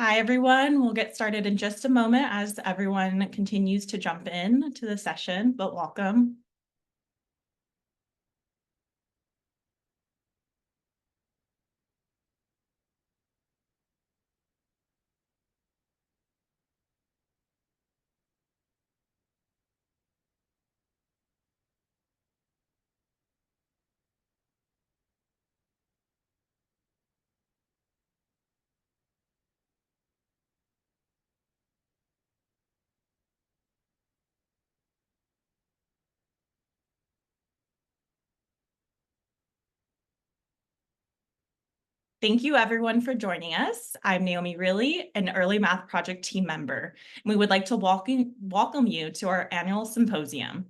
Hi, everyone. We'll get started in just a moment as everyone continues to jump in to the session, but welcome. Thank you, everyone, for joining us. I'm Naomi Reilly, an Early Math Project team member, and we would like to welcome you to our annual symposium.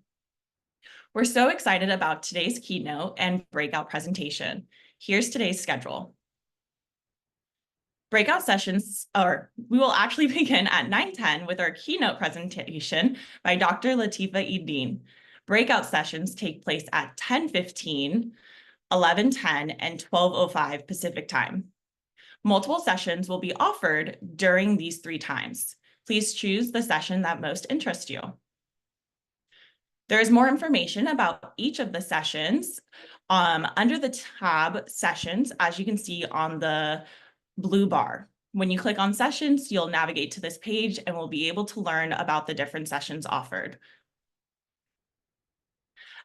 We're so excited about today's keynote and breakout presentation. Here's today's schedule. Breakout sessions, or we will actually begin at 9:10 with our keynote presentation by Dr. Lateefah Id-Deen. Breakout sessions take place at 10:15, 11:10, and 12:05 Pacific time. Multiple sessions will be offered during these three times. Please choose the session that most interests you. There is more information about each of the sessions under the tab Sessions, as you can see on the blue bar. When you click on Sessions, you'll navigate to this page and will be able to learn about the different sessions offered.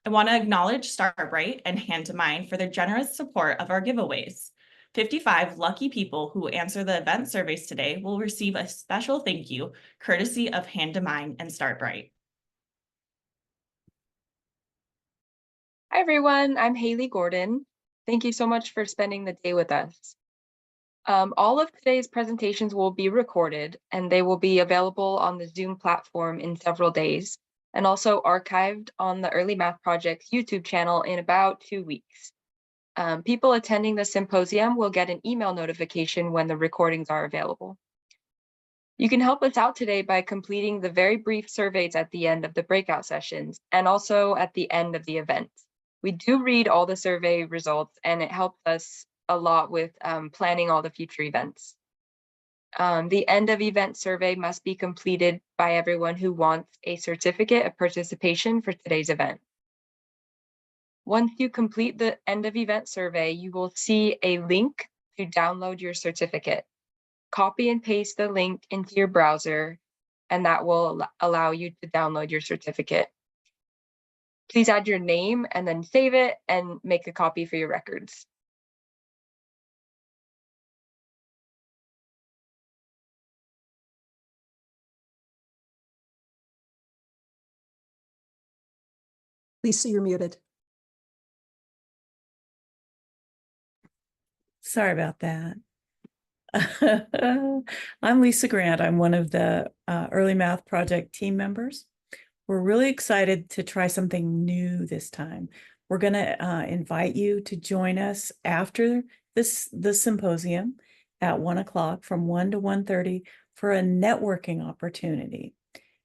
I want to acknowledge Starbright and Hand to Mind for their generous support of our giveaways. 55 lucky people who answer the event surveys today will receive a special thank you, courtesy of Hand to Mind and Starbright. Hi, everyone. I'm Haley Gordon. Thank you so much for spending the day with us. All of today's presentations will be recorded, and they will be available on the Zoom platform in several days, and also archived on the Early Math Project's YouTube channel in about 2 weeks. People attending the symposium will get an email notification when the recordings are available. You can help us out today by completing the very brief surveys at the end of the breakout sessions and also at the end of the event. We do read all the survey results, and it helps us a lot with planning all the future events. The end of event survey must be completed by everyone who wants a certificate of participation for today's event. Once you complete the end of event survey, you will see a link to download your certificate. Copy and paste the link into your browser, and that will allow you to download your certificate. Please add your name and then save it and make a copy for your records. Lisa, you're muted. Sorry about that. I'm Lisa Grant. I'm one of the Early Math Project team members. We're really excited to try something new this time. We're going to invite you to join us after the symposium at 1 o'clock from 1 to 1:30 for a networking opportunity.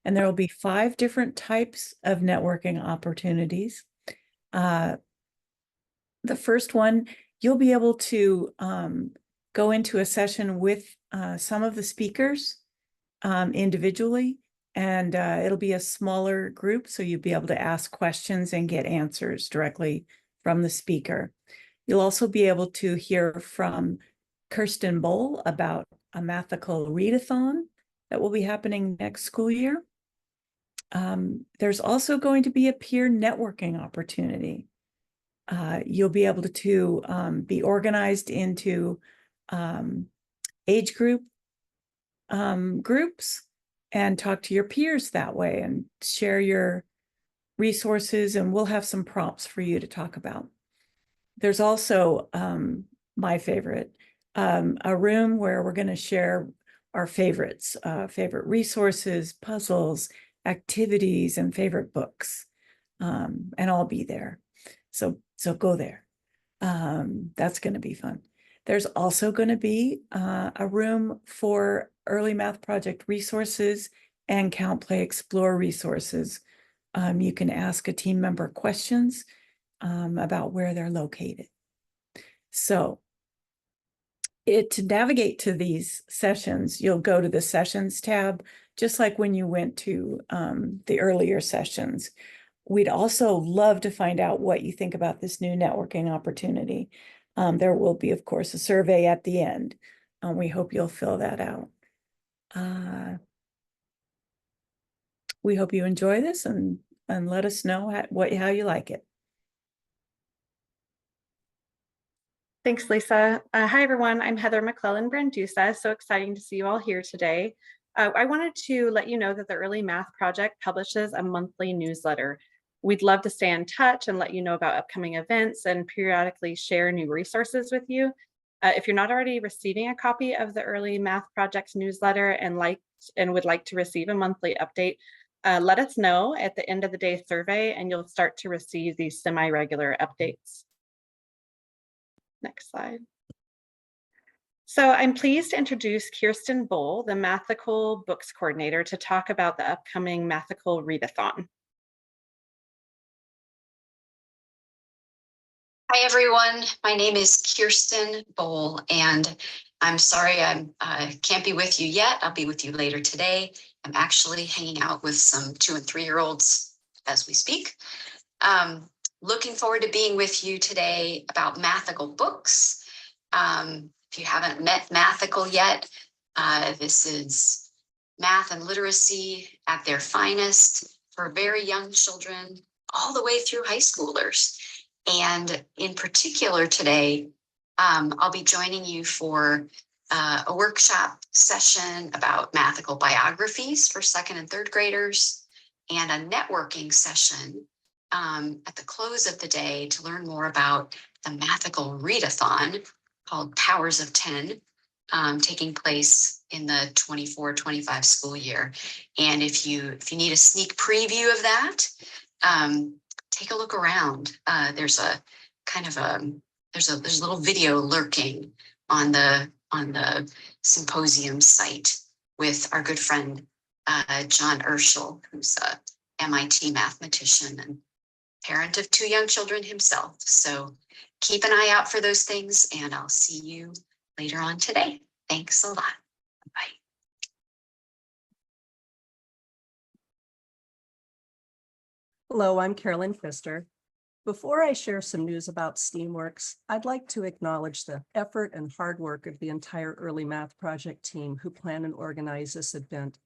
And there will be 5 different types of networking opportunities. The first one, you'll be able to go into a session with some of the speakers individually, and it'll be a smaller group, so you'll be able to ask questions and get answers directly from the speaker. You'll also be able to hear from Kirsten Bowl about a mathical readathon that will be happening next school year. There's also going to be a peer networking opportunity. You'll be able to be organized into age groups and talk to your peers that way and share your resources, and we'll have some prompts for you to talk about. There's also my favorite, a room where we're going to share our favorites, favorite resources, puzzles, activities, and favorite books, and I'll be there. So go there. That's going to be fun. There's also going to be a room for Early Math Project resources and Count, Play, Explore resources. You can ask a team member questions about where they're located. So To navigate to these sessions, you'll go to the sessions tab, just like when you went to the earlier sessions. We'd also love to find out what you think about this new networking opportunity. There will be, of course, a survey at the end. We hope you'll fill that out. We hope you enjoy this and let us know how you like it. Thanks, Lisa. Hi, everyone. I'm Heather McClellan-Brandusa. So exciting to see you all here today. I wanted to let you know that the Early Math Project publishes a monthly newsletter. We'd love to stay in touch and let you know about upcoming events and periodically share new resources with you. If you're not already receiving a copy of the Early Math Project's newsletter and would like to receive a monthly update, let us know at the end of the day survey, and you'll start to receive these semi-regular updates. Next slide. So I'm pleased to introduce Kirsten Bull, the Mathical Books Coordinator, to talk about the upcoming Mathical Readathon. Hi, everyone. My name is Kirsten Bull, and I'm sorry I can't be with you yet. I'll be with you later today. I'm actually hanging out with some 2- and 3-year-olds as we speak. Looking forward to being with you today about Mathical books. If you haven't met Mathical yet, this is math and literacy at their finest for very young children, all the way through high schoolers. And in particular today, I'll be joining you for a workshop session about Mathical biographies for 2nd and 3rd graders, and a networking session at the close of the day to learn more about the Mathical Readathon called Powers of 10, taking place in the 24-25 school year. And if you need a sneak preview of that, take a look around. There's a little video lurking on the symposium site with our good friend John Urschel, who's a MIT mathematician and parent of 2 young children himself. So keep an eye out for those things, and I'll see you later on today. Thanks a lot. Bye. Hello, I'm Carolyn Pfister. Before I share some news about STEAMworks, I'd like to acknowledge the effort and hard work of the entire Early Math Project team who plan and organize this event.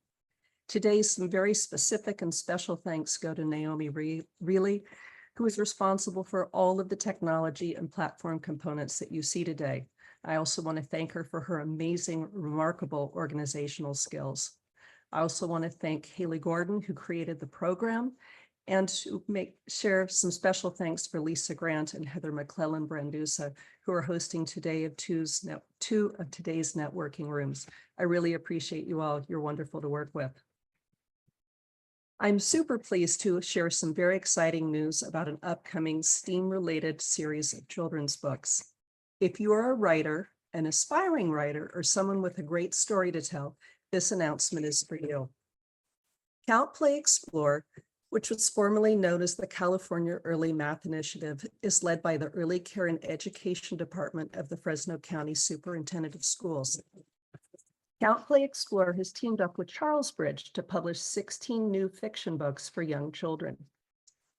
Today, some very specific and special thanks go to Naomi Reilly, who is responsible for all of the technology and platform components that you see today. I also want to thank her for her amazing, remarkable organizational skills. I also want to thank Haley Gordon, who created the program, and to share some special thanks for Lisa Grant and Heather McClellan-Brandusa, who are hosting today of two of today's networking rooms. I really appreciate you all. You're wonderful to work with. I'm super pleased to share some very exciting news about an upcoming STEAM-related series of children's books. If you are a writer, an aspiring writer, or someone with a great story to tell, this announcement is for you. Count, Play, Explore, which was formerly known as the California Early Math Initiative, is led by the Early Care and Education Department of the Fresno County Superintendent of Schools. Count, Play, Explore has teamed up with Charlesbridge to publish 16 new fiction books for young children.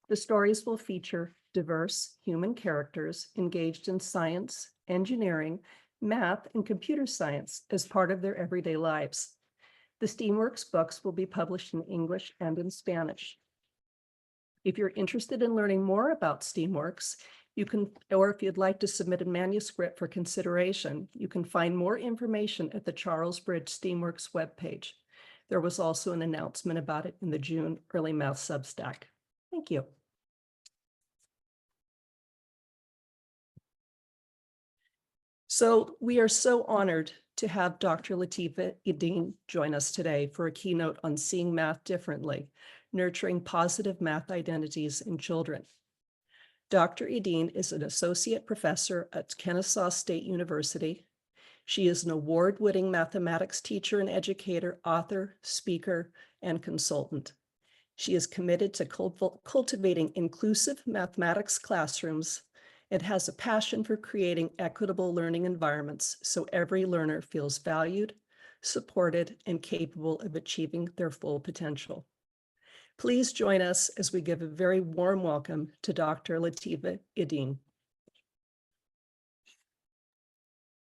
The stories will feature diverse human characters engaged in science, engineering, math, and computer science as part of their everyday lives. The STEAMworks books will be published in English and in Spanish. If you're interested in learning more about STEAMworks, or if you'd like to submit a manuscript for consideration, you can find more information at the Charlesbridge STEAMworks webpage. There was also an announcement about it in the June Early Math Substack. Thank you. So we are so honored to have Dr. Lateefah Id-Deen join us today for a keynote on Seeing Math Differently, Nurturing Positive Math Identities in Children. Dr. Id-Deen is an associate professor at Kennesaw State University. She is an award-winning mathematics teacher and educator, author, speaker, and consultant. She is committed to cultivating inclusive mathematics classrooms It has a passion for creating equitable learning environments so every learner feels valued, supported, and capable of achieving their full potential. Please join us as we give a very warm welcome to Dr. Lateefah Id-Deen.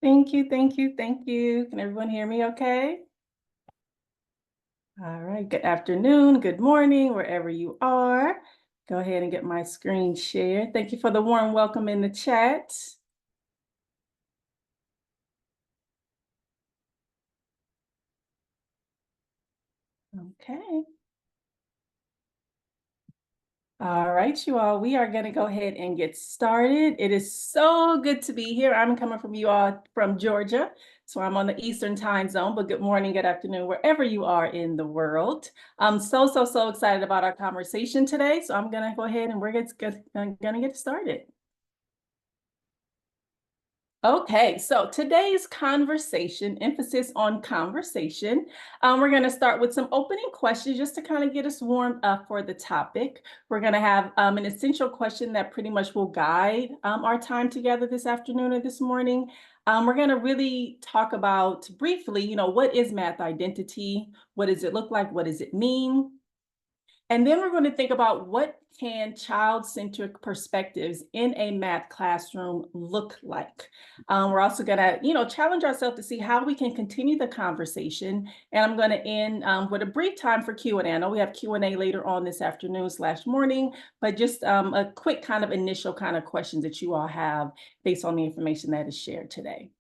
Thank you, thank you, thank you. Can everyone hear me okay? All right, good afternoon, good morning, wherever you are. Go ahead and get my screen shared. Thank you for the warm welcome in the chat. Okay. All right, you all, we are going to go ahead and get started. It is so good to be here. I'm coming from you all from Georgia, so I'm on the Eastern time zone, but good morning, good afternoon, wherever you are in the world. I'm so excited about our conversation today. So I'm going to go ahead and we're going to get started. Okay, so today's conversation, emphasis on conversation. We're going to start with some opening questions just to kind of get us warmed up for the topic. We're going to have an essential question that pretty much will guide our time together this afternoon or this morning. We're going to really talk about briefly, what is math identity? What does it look like? What does it mean? And then we're going to think about what can child-centric perspectives in a math classroom look like. We're also going to, challenge ourselves to see how we can continue the conversation. And I'm going to end with a brief time for Q&A. I know we have Q&A later on this afternoon/morning, but just a quick kind of initial kind of questions that you all have based on the information that is shared today.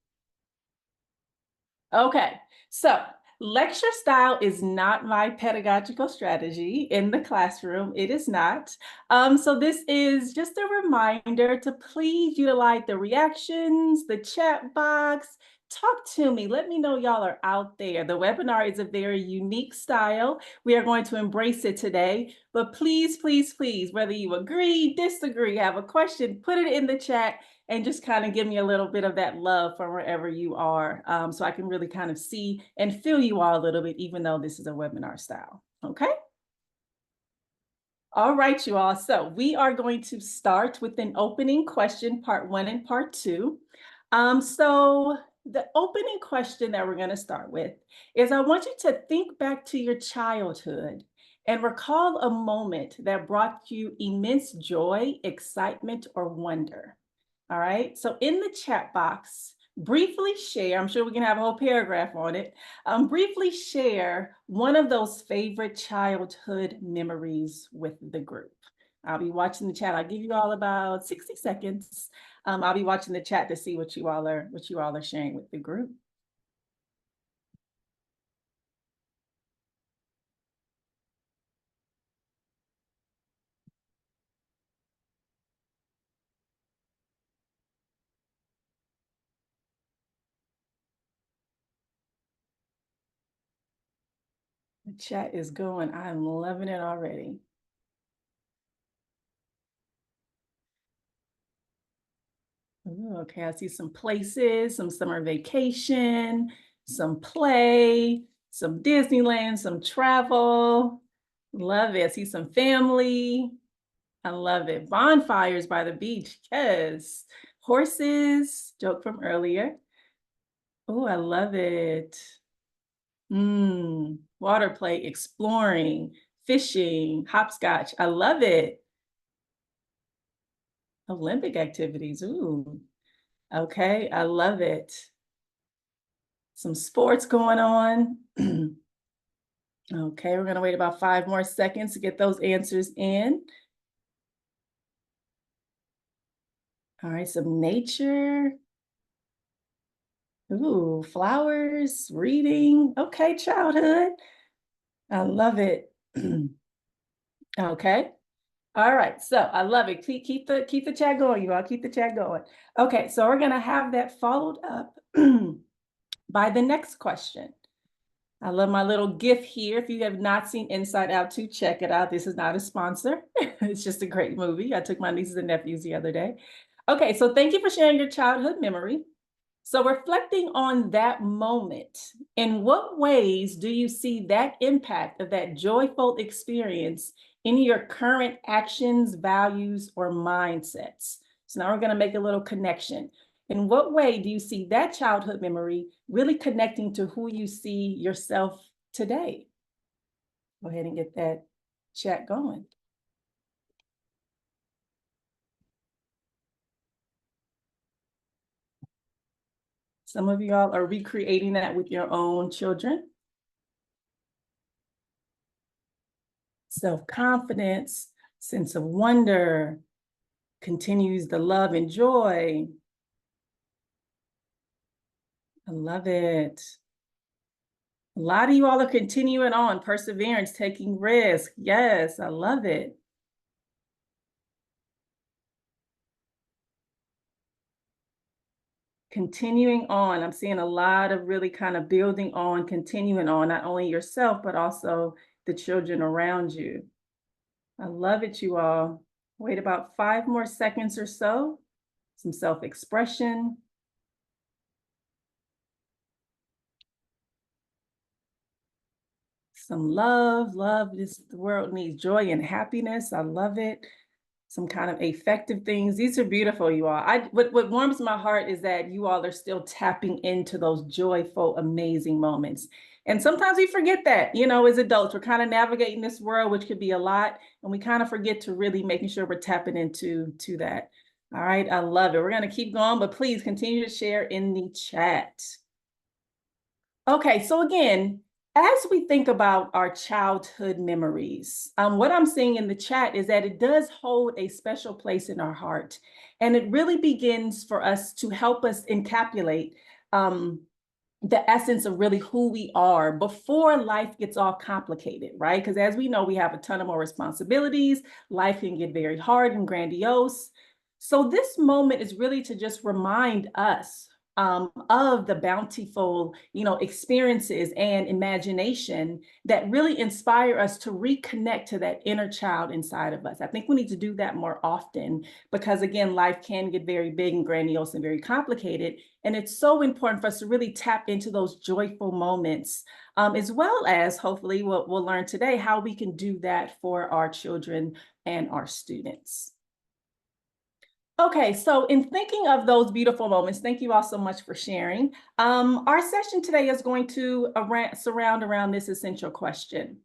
Okay, so lecture style is not my pedagogical strategy in the classroom. It is not. So this is just a reminder to please utilize the reactions, the chat box. Talk to me. Let me know y'all are out there. The webinar is a very unique style. We are going to embrace it today. But please, please, please, whether you agree, disagree, have a question, put it in the chat and just kind of give me a little bit of that love from wherever you are, so I can really kind of see and feel you all a little bit, even though this is a webinar style, okay? All right, you all, so we are going to start with an opening question, part 1 and part 2. So the opening question that we're gonna start with is I want you to think back to your childhood and recall a moment that brought you immense joy, excitement, or wonder. All right, so in the chat box, briefly share, I'm sure we can have a whole paragraph on it, briefly share one of those favorite childhood memories with the group. I'll be watching the chat. I'll give you all about 60 seconds. I'll be watching the chat to see what you all are sharing with the group. The chat is going. I'm loving it already. Ooh, okay, I see some places, some summer vacation, some play, some Disneyland, some travel. Love it. I see some family. I love it. Bonfires by the beach. Yes. Horses, joke from earlier. Oh, I love it. Water play, exploring, fishing, hopscotch. I love it. Olympic activities. Ooh. Okay, I love it. Some sports going on. Okay, we're gonna wait about 5 more seconds to get those answers in. All right, some nature. Ooh, flowers, reading. Okay, childhood. I love it. Okay. All right, so I love it. Keep the chat going, you all. Keep the chat going. Okay, so we're gonna have that followed up by the next question. I love my little GIF here. If you have not seen Inside Out 2, check it out. This is not a sponsor. It's just a great movie. I took my nieces and nephews the other day. Okay, so thank you for sharing your childhood memory. So reflecting on that moment, in what ways do you see that impact of that joyful experience in your current actions, values, or mindsets? So now we're going to make a little connection. In what way do you see that childhood memory really connecting to who you see yourself today? Go ahead and get that chat going. Some of y'all are recreating that with your own children. Self-confidence, sense of wonder, continues the love and joy. I love it. A lot of you all are continuing on, perseverance, taking risks. Yes, I love it. Continuing on, I'm seeing a lot of really kind of building on, continuing on, not only yourself, but also the children around you. I love it, you all. Wait about 5 more seconds or so. Some self-expression. Some love. The world needs joy and happiness. I love it. Some kind of affective things. These are beautiful, you all. What warms my heart is that you all are still tapping into those joyful, amazing moments. And sometimes we forget that, you know, as adults, we're kind of navigating this world, which could be a lot, and we kind of forget to really making sure we're tapping into that. All right, I love it. We're going to keep going, but please continue to share in the chat. Okay, so again, as we think about our childhood memories, what I'm seeing in the chat is that it does hold a special place in our heart. And it really begins for us to help us encapsulate the essence of really who we are before life gets all complicated, right? Because as we know, we have a ton of more responsibilities. Life can get very hard and grandiose. So this moment is really to just remind us of the bountiful, experiences and imagination that really inspire us to reconnect to that inner child inside of us. I think we need to do that more often because, again, life can get very big and grandiose and very complicated. And it's so important for us to really tap into those joyful moments, as well as, hopefully, we'll learn today how we can do that for our children and our students. Okay, so in thinking of those beautiful moments, thank you all so much for sharing. Our session today is going to surround around this essential question.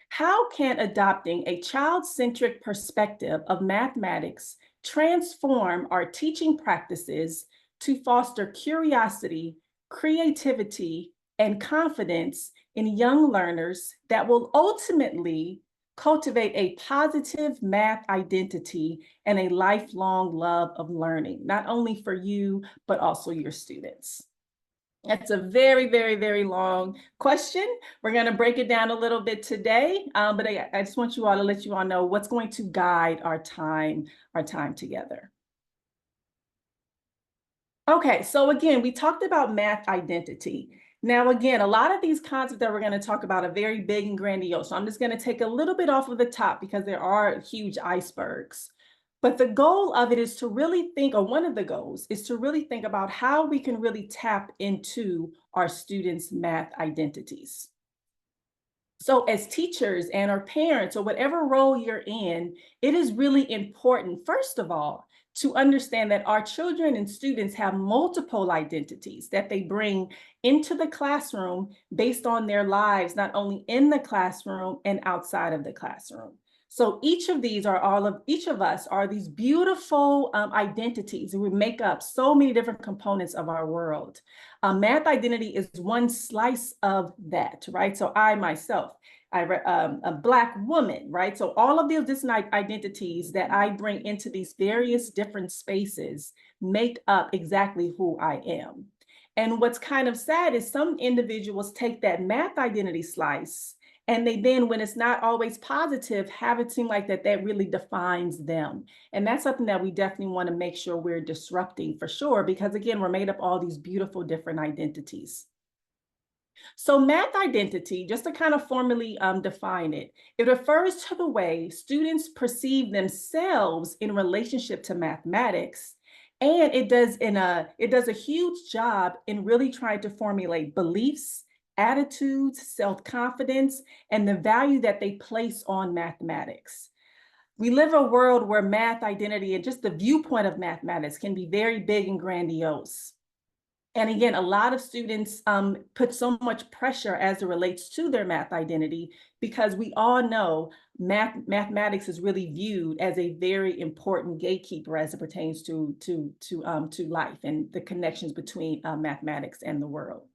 How can adopting a child-centric perspective of mathematics transform our teaching practices to foster curiosity, creativity, and confidence in young learners that will ultimately cultivate a positive math identity and a lifelong love of learning, not only for you, but also your students? That's a very, very, very long question. We're going to break it down a little bit today, but I just want you all to let you all know what's going to guide our time together. Okay, so again, we talked about math identity. Now, again, a lot of these concepts that we're going to talk about are very big and grandiose. So I'm just going to take a little bit off of the top because there are huge icebergs. But the goal of it is to really think, or one of the goals is to really think about how we can really tap into our students' math identities. So as teachers and our parents, or whatever role you're in, it is really important, first of all, to understand that our children and students have multiple identities that they bring into the classroom based on their lives, not only in the classroom and outside of the classroom. So each of us are these beautiful identities, and we make up so many different components of our world. Math identity is one slice of that, right? So I myself, a Black woman, right? So all of these different identities that I bring into these various different spaces make up exactly who I am. And what's kind of sad is some individuals take that math identity slice and they then, when it's not always positive, have it seem like that really defines them. And that's something that we definitely want to make sure we're disrupting for sure, because again, we're made up all these beautiful different identities. So math identity, just to kind of formally define it, it refers to the way students perceive themselves in relationship to mathematics. And it does a huge job in really trying to formulate beliefs, attitudes, self-confidence, and the value that they place on mathematics. We live a world where math identity and just the viewpoint of mathematics can be very big and grandiose. And again, a lot of students put so much pressure as it relates to their math identity, because we all know mathematics is really viewed as a very important gatekeeper as it pertains to life and the connections between mathematics and the world.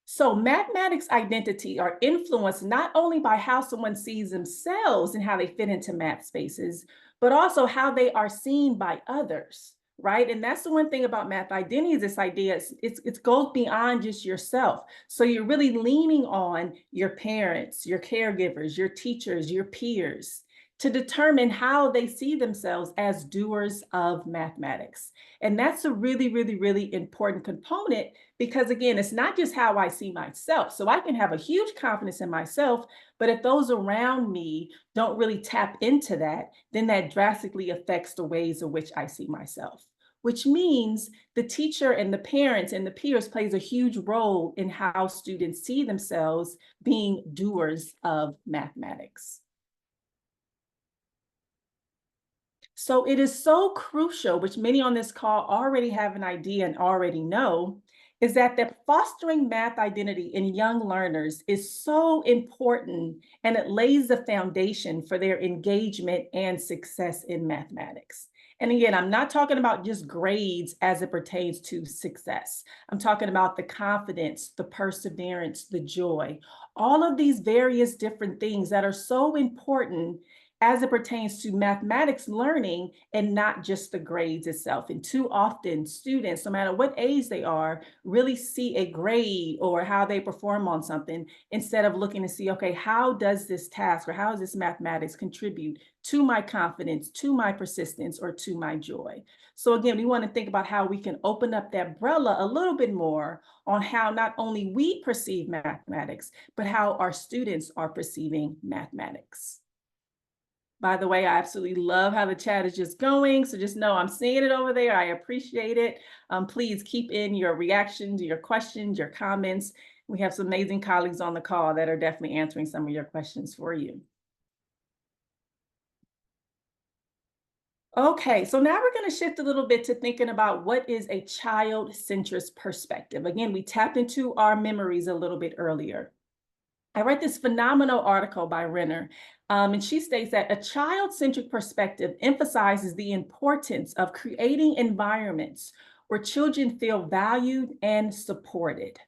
So mathematics identity are influenced not only by how someone sees themselves and how they fit into math spaces, but also how they are seen by others. Right. And that's the one thing about math identity is this idea, it goes beyond just yourself. So you're really leaning on your parents, your caregivers, your teachers, your peers to determine how they see themselves as doers of mathematics. And that's a really, really, really important component, because again, it's not just how I see myself. So I can have a huge confidence in myself, but if those around me don't really tap into that, then that drastically affects the ways in which I see myself, which means the teacher and the parents and the peers plays a huge role in how students see themselves being doers of mathematics. So it is so crucial, which many on this call already have an idea and already know, is that fostering math identity in young learners is so important, and it lays the foundation for their engagement and success in mathematics. And again, I'm not talking about just grades as it pertains to success. I'm talking about the confidence, the perseverance, the joy, all of these various different things that are so important as it pertains to mathematics learning, and not just the grades itself. And too often students, no matter what age they are, really see a grade or how they perform on something instead of looking to see, okay, how does this task or how does this mathematics contribute to my confidence, to my persistence, or to my joy? So again, we want to think about how we can open up that umbrella a little bit more on how not only we perceive mathematics, but how our students are perceiving mathematics. By the way, I absolutely love how the chat is just going. So just know I'm seeing it over there. I appreciate it. Please keep in your reactions, your questions, your comments. We have some amazing colleagues on the call that are definitely answering some of your questions for you. Okay, so now we're going to shift a little bit to thinking about what is a child-centric perspective. Again, we tapped into our memories a little bit earlier. I read this phenomenal article by Renner, and she states that a child-centric perspective emphasizes the importance of creating environments where children feel valued and supported.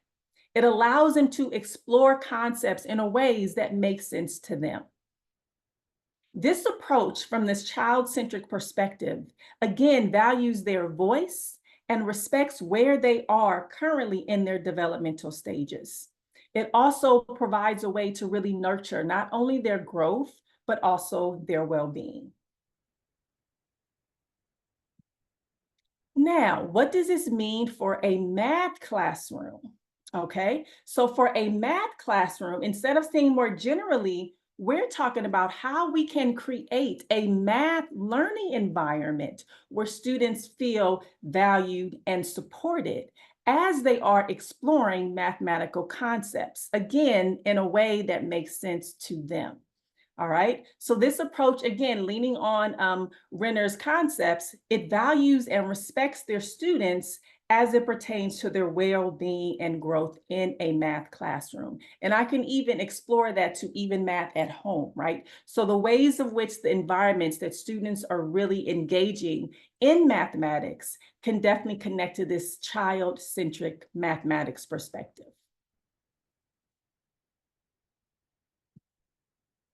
It allows them to explore concepts in ways that make sense to them. This approach from this child-centric perspective, again, values their voice and respects where they are currently in their developmental stages. It also provides a way to really nurture not only their growth, but also their well-being. Now, what does this mean for a math classroom? Okay, so for a math classroom, instead of saying more generally, we're talking about how we can create a math learning environment where students feel valued and supported as they are exploring mathematical concepts, again, in a way that makes sense to them. All right, so this approach, again, leaning on Renner's concepts, it values and respects their students as it pertains to their well-being and growth in a math classroom. And I can even explore that to even math at home, right? So the ways of which the environments that students are really engaging in mathematics can definitely connect to this child-centric mathematics perspective.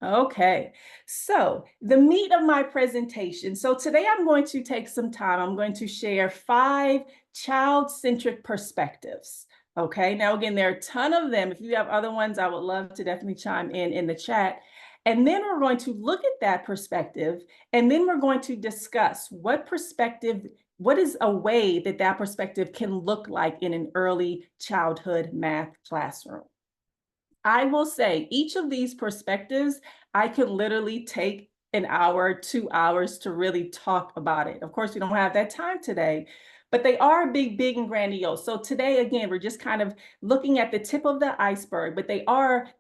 Okay, so the meat of my presentation. So today I'm going to take some time. I'm going to share 5 child-centric perspectives. Okay, now again, there are a ton of them. If you have other ones, I would love to definitely chime in the chat. And then we're going to look at that perspective, and then we're going to discuss what is a way that that perspective can look like in an early childhood math classroom. I will say each of these perspectives, I could literally take an hour, 2 hours to really talk about it. Of course, we don't have that time today, but they are big and grandiose. So today, again, we're just kind of looking at the tip of the iceberg, but they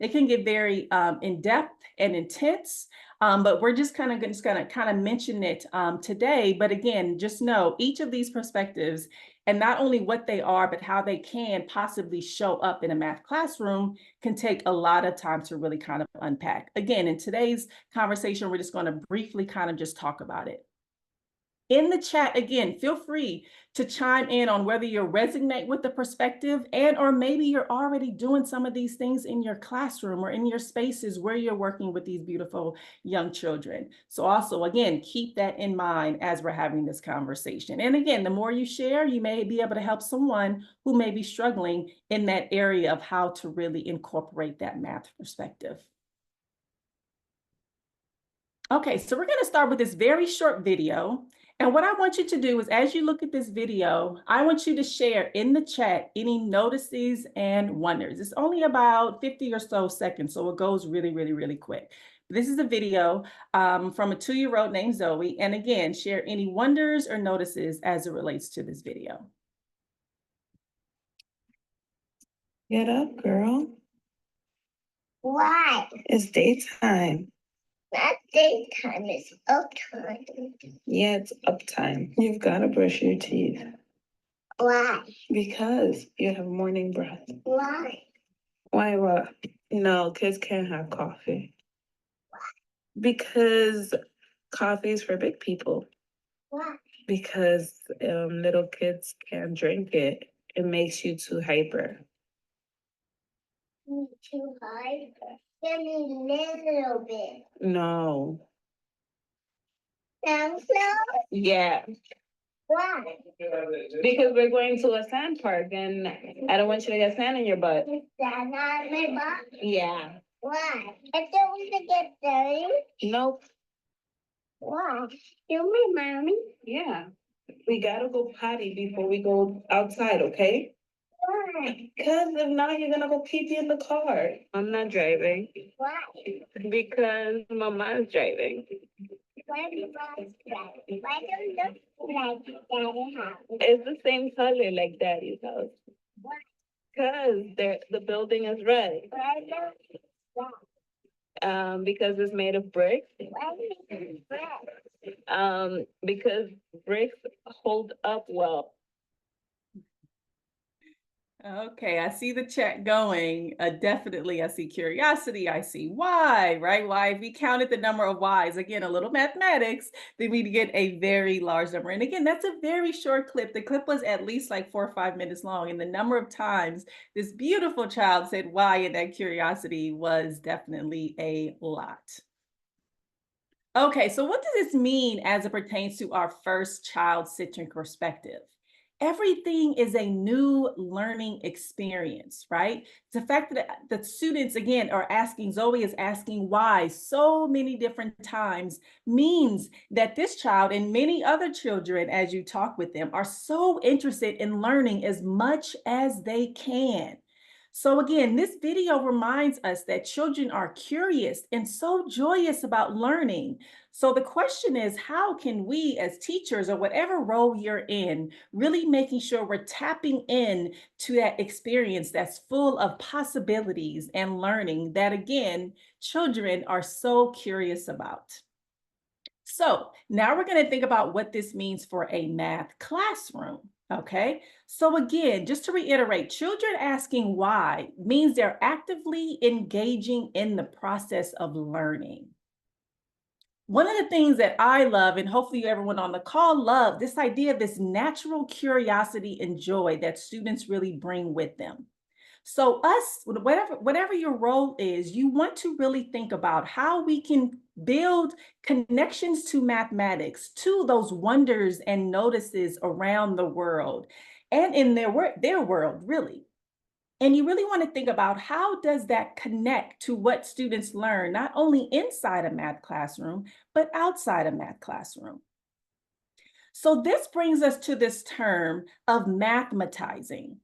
can get very in-depth and intense. But we're just kind of mention it today. But again, just know each of these perspectives, and not only what they are, but how they can possibly show up in a math classroom, can take a lot of time to really kind of unpack. Again, in today's conversation, we're just going to briefly kind of just talk about it. In the chat, again, feel free to chime in on whether you resonate with the perspective, and or maybe you're already doing some of these things in your classroom or in your spaces where you're working with these beautiful young children. So also, again, keep that in mind as we're having this conversation. And again, the more you share, you may be able to help someone who may be struggling in that area of how to really incorporate that math perspective. Okay, so we're going to start with this very short video. And what I want you to do is, as you look at this video, I want you to share in the chat any notices and wonders. It's only about 50 or so seconds, so it goes really, really, really quick. This is a video from a 2-year-old named Zoe. And again, share any wonders or notices as it relates to this video. Get up, girl. Why? It's daytime. Not daytime, it's uptime. Yeah, it's uptime. You've got to brush your teeth. Why? Because you have morning breath. Why? Why what? No, kids can't have coffee. Because coffee is for big people. Why? Because little kids can't drink it. It makes you too hyper. Me too high. Give me a little bit. No. Down slow? Yeah. Why? Because we're going to a sand park and I don't want you to get sand in your butt. Is that not my butt? Yeah. Why? I don't want to get dirty. Nope. Why? You my mommy? Yeah. We gotta go potty before we go outside, okay? Why? Because if not, you're gonna go pee in the car. I'm not driving. Why? Because Mama's driving. Why do I drive? Why don't look like Daddy's house? It's the same color like Daddy's house. Why? Because the building is red. Why don't why? Because it's made of bricks. Why is it red? Because bricks hold up well. Okay, I see the chat going. Definitely, I see curiosity. I see why, right? Why? If we counted the number of whys, again, a little mathematics, then we'd get a very large number. And again, that's a very short clip. The clip was at least like 4 or 5 minutes long. And the number of times this beautiful child said why and that curiosity was definitely a lot. Okay, so what does this mean as it pertains to our first child-centric perspective? Everything is a new learning experience, right? The fact that the students, again, are asking, Zoe is asking why so many different times means that this child and many other children, as you talk with them, are so interested in learning as much as they can. So again, this video reminds us that children are curious and so joyous about learning. So the question is, how can we as teachers, or whatever role you're in, really making sure we're tapping in to that experience that's full of possibilities and learning that, again, children are so curious about. So now we're going to think about what this means for a math classroom. Okay, so again, just to reiterate, children asking why means they're actively engaging in the process of learning. One of the things that I love, and hopefully everyone on the call love, this idea of this natural curiosity and joy that students really bring with them. So whatever your role is, you want to really think about how we can build connections to mathematics, to those wonders and notices around the world and in their world, really. And you really want to think about, how does that connect to what students learn, not only inside a math classroom, but outside a math classroom? So this brings us to this term of mathematizing.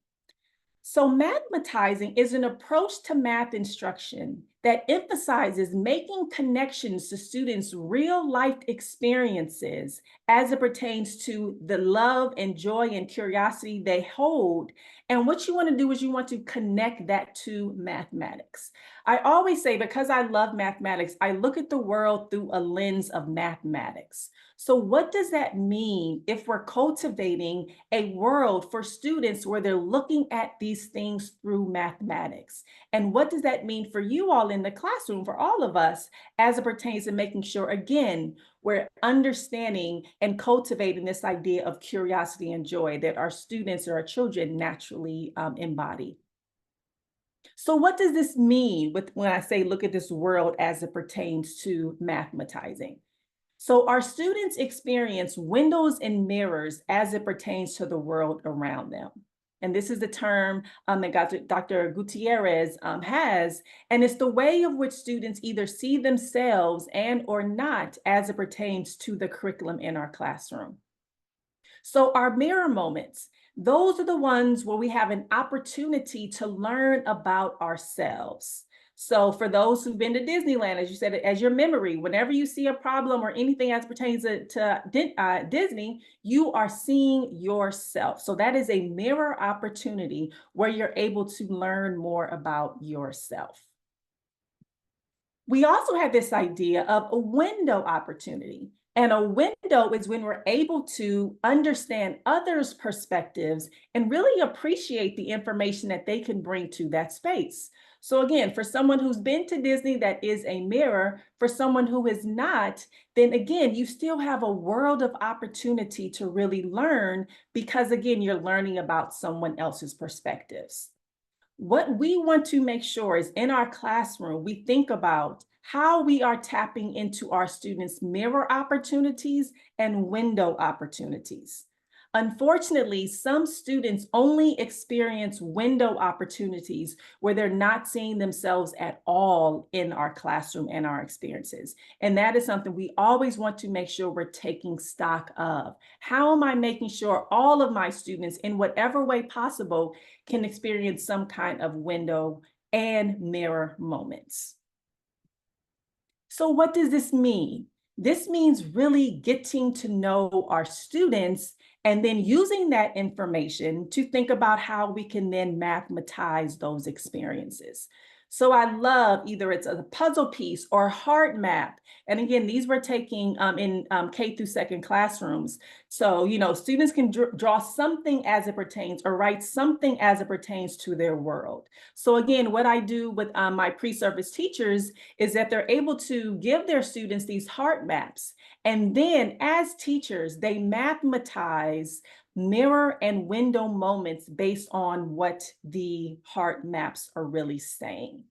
So mathematizing is an approach to math instruction that emphasizes making connections to students' real life experiences as it pertains to the love and joy and curiosity they hold. And what you want to do is you want to connect that to mathematics. I always say, because I love mathematics, I look at the world through a lens of mathematics. So what does that mean if we're cultivating a world for students where they're looking at these things through mathematics? And what does that mean for you all in the classroom, for all of us, as it pertains to making sure, again, we're understanding and cultivating this idea of curiosity and joy that our students or our children naturally embody? So what does this mean when I say look at this world as it pertains to mathematizing? So our students experience windows and mirrors as it pertains to the world around them. And this is the term that Dr. Gutierrez has, and it's the way of which students either see themselves and or not as it pertains to the curriculum in our classroom. So our mirror moments, those are the ones where we have an opportunity to learn about ourselves. So for those who've been to Disneyland, as you said, as your memory, whenever you see a problem or anything as pertains to Disney, you are seeing yourself. So that is a mirror opportunity where you're able to learn more about yourself. We also have this idea of a window opportunity. And a window is when we're able to understand others' perspectives and really appreciate the information that they can bring to that space. So again, for someone who's been to Disney, that is a mirror. For someone who is not, then again, you still have a world of opportunity to really learn because again, you're learning about someone else's perspectives. What we want to make sure is in our classroom, we think about how we are tapping into our students' mirror opportunities and window opportunities. Unfortunately, some students only experience window opportunities where they're not seeing themselves at all in our classroom and our experiences. And that is something we always want to make sure we're taking stock of. How am I making sure all of my students, in whatever way possible, can experience some kind of window and mirror moments? So what does this mean? This means really getting to know our students and then using that information to think about how we can then mathematize those experiences. So I love either it's a puzzle piece or a heart map. And again, these we're taking in K through second classrooms. So, you know, students can draw something as it pertains or write something as it pertains to their world. So again, what I do with my pre-service teachers is that they're able to give their students these heart maps. And then as teachers, they mathematize mirror and window moments based on what the heart maps are really saying.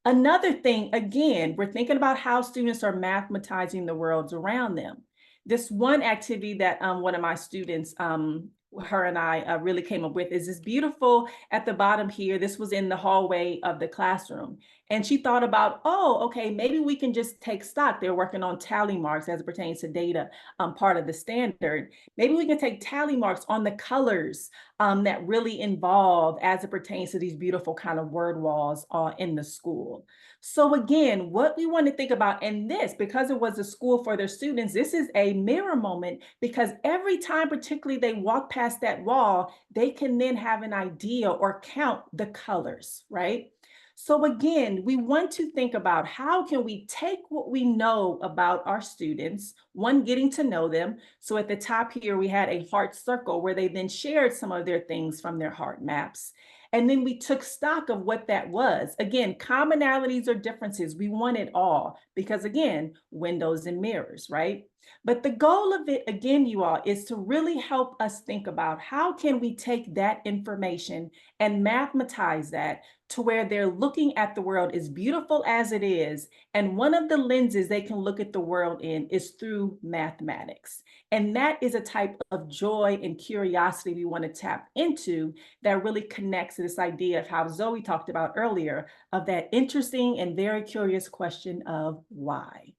Another thing, again, we're thinking about how students are mathematizing the worlds around them. This one activity that one of my students, her and I really came up with is this beautiful at the bottom here. This was in the hallway of the classroom. And she thought about, oh, okay, maybe we can just take stock. They're working on tally marks as it pertains to data, part of the standard. Maybe we can take tally marks on the colors that really involve as it pertains to these beautiful kind of word walls in the school. So again, what we want to think about in this, because it was a school for their students, this is a mirror moment because every time particularly they walk past that wall, they can then have an idea or count the colors, right? So again, we want to think about how can we take what we know about our students, one, getting to know them. So at the top here, we had a heart circle where they then shared some of their things from their heart maps. And then we took stock of what that was. Again, commonalities or differences, we want it all because again, windows and mirrors, right? But the goal of it, again, you all, is to really help us think about how can we take that information and mathematize that to where they're looking at the world as beautiful as it is. And one of the lenses they can look at the world in is through mathematics. And that is a type of joy and curiosity we want to tap into that really connects to this idea of how Zoe talked about earlier of that interesting and very curious question of why.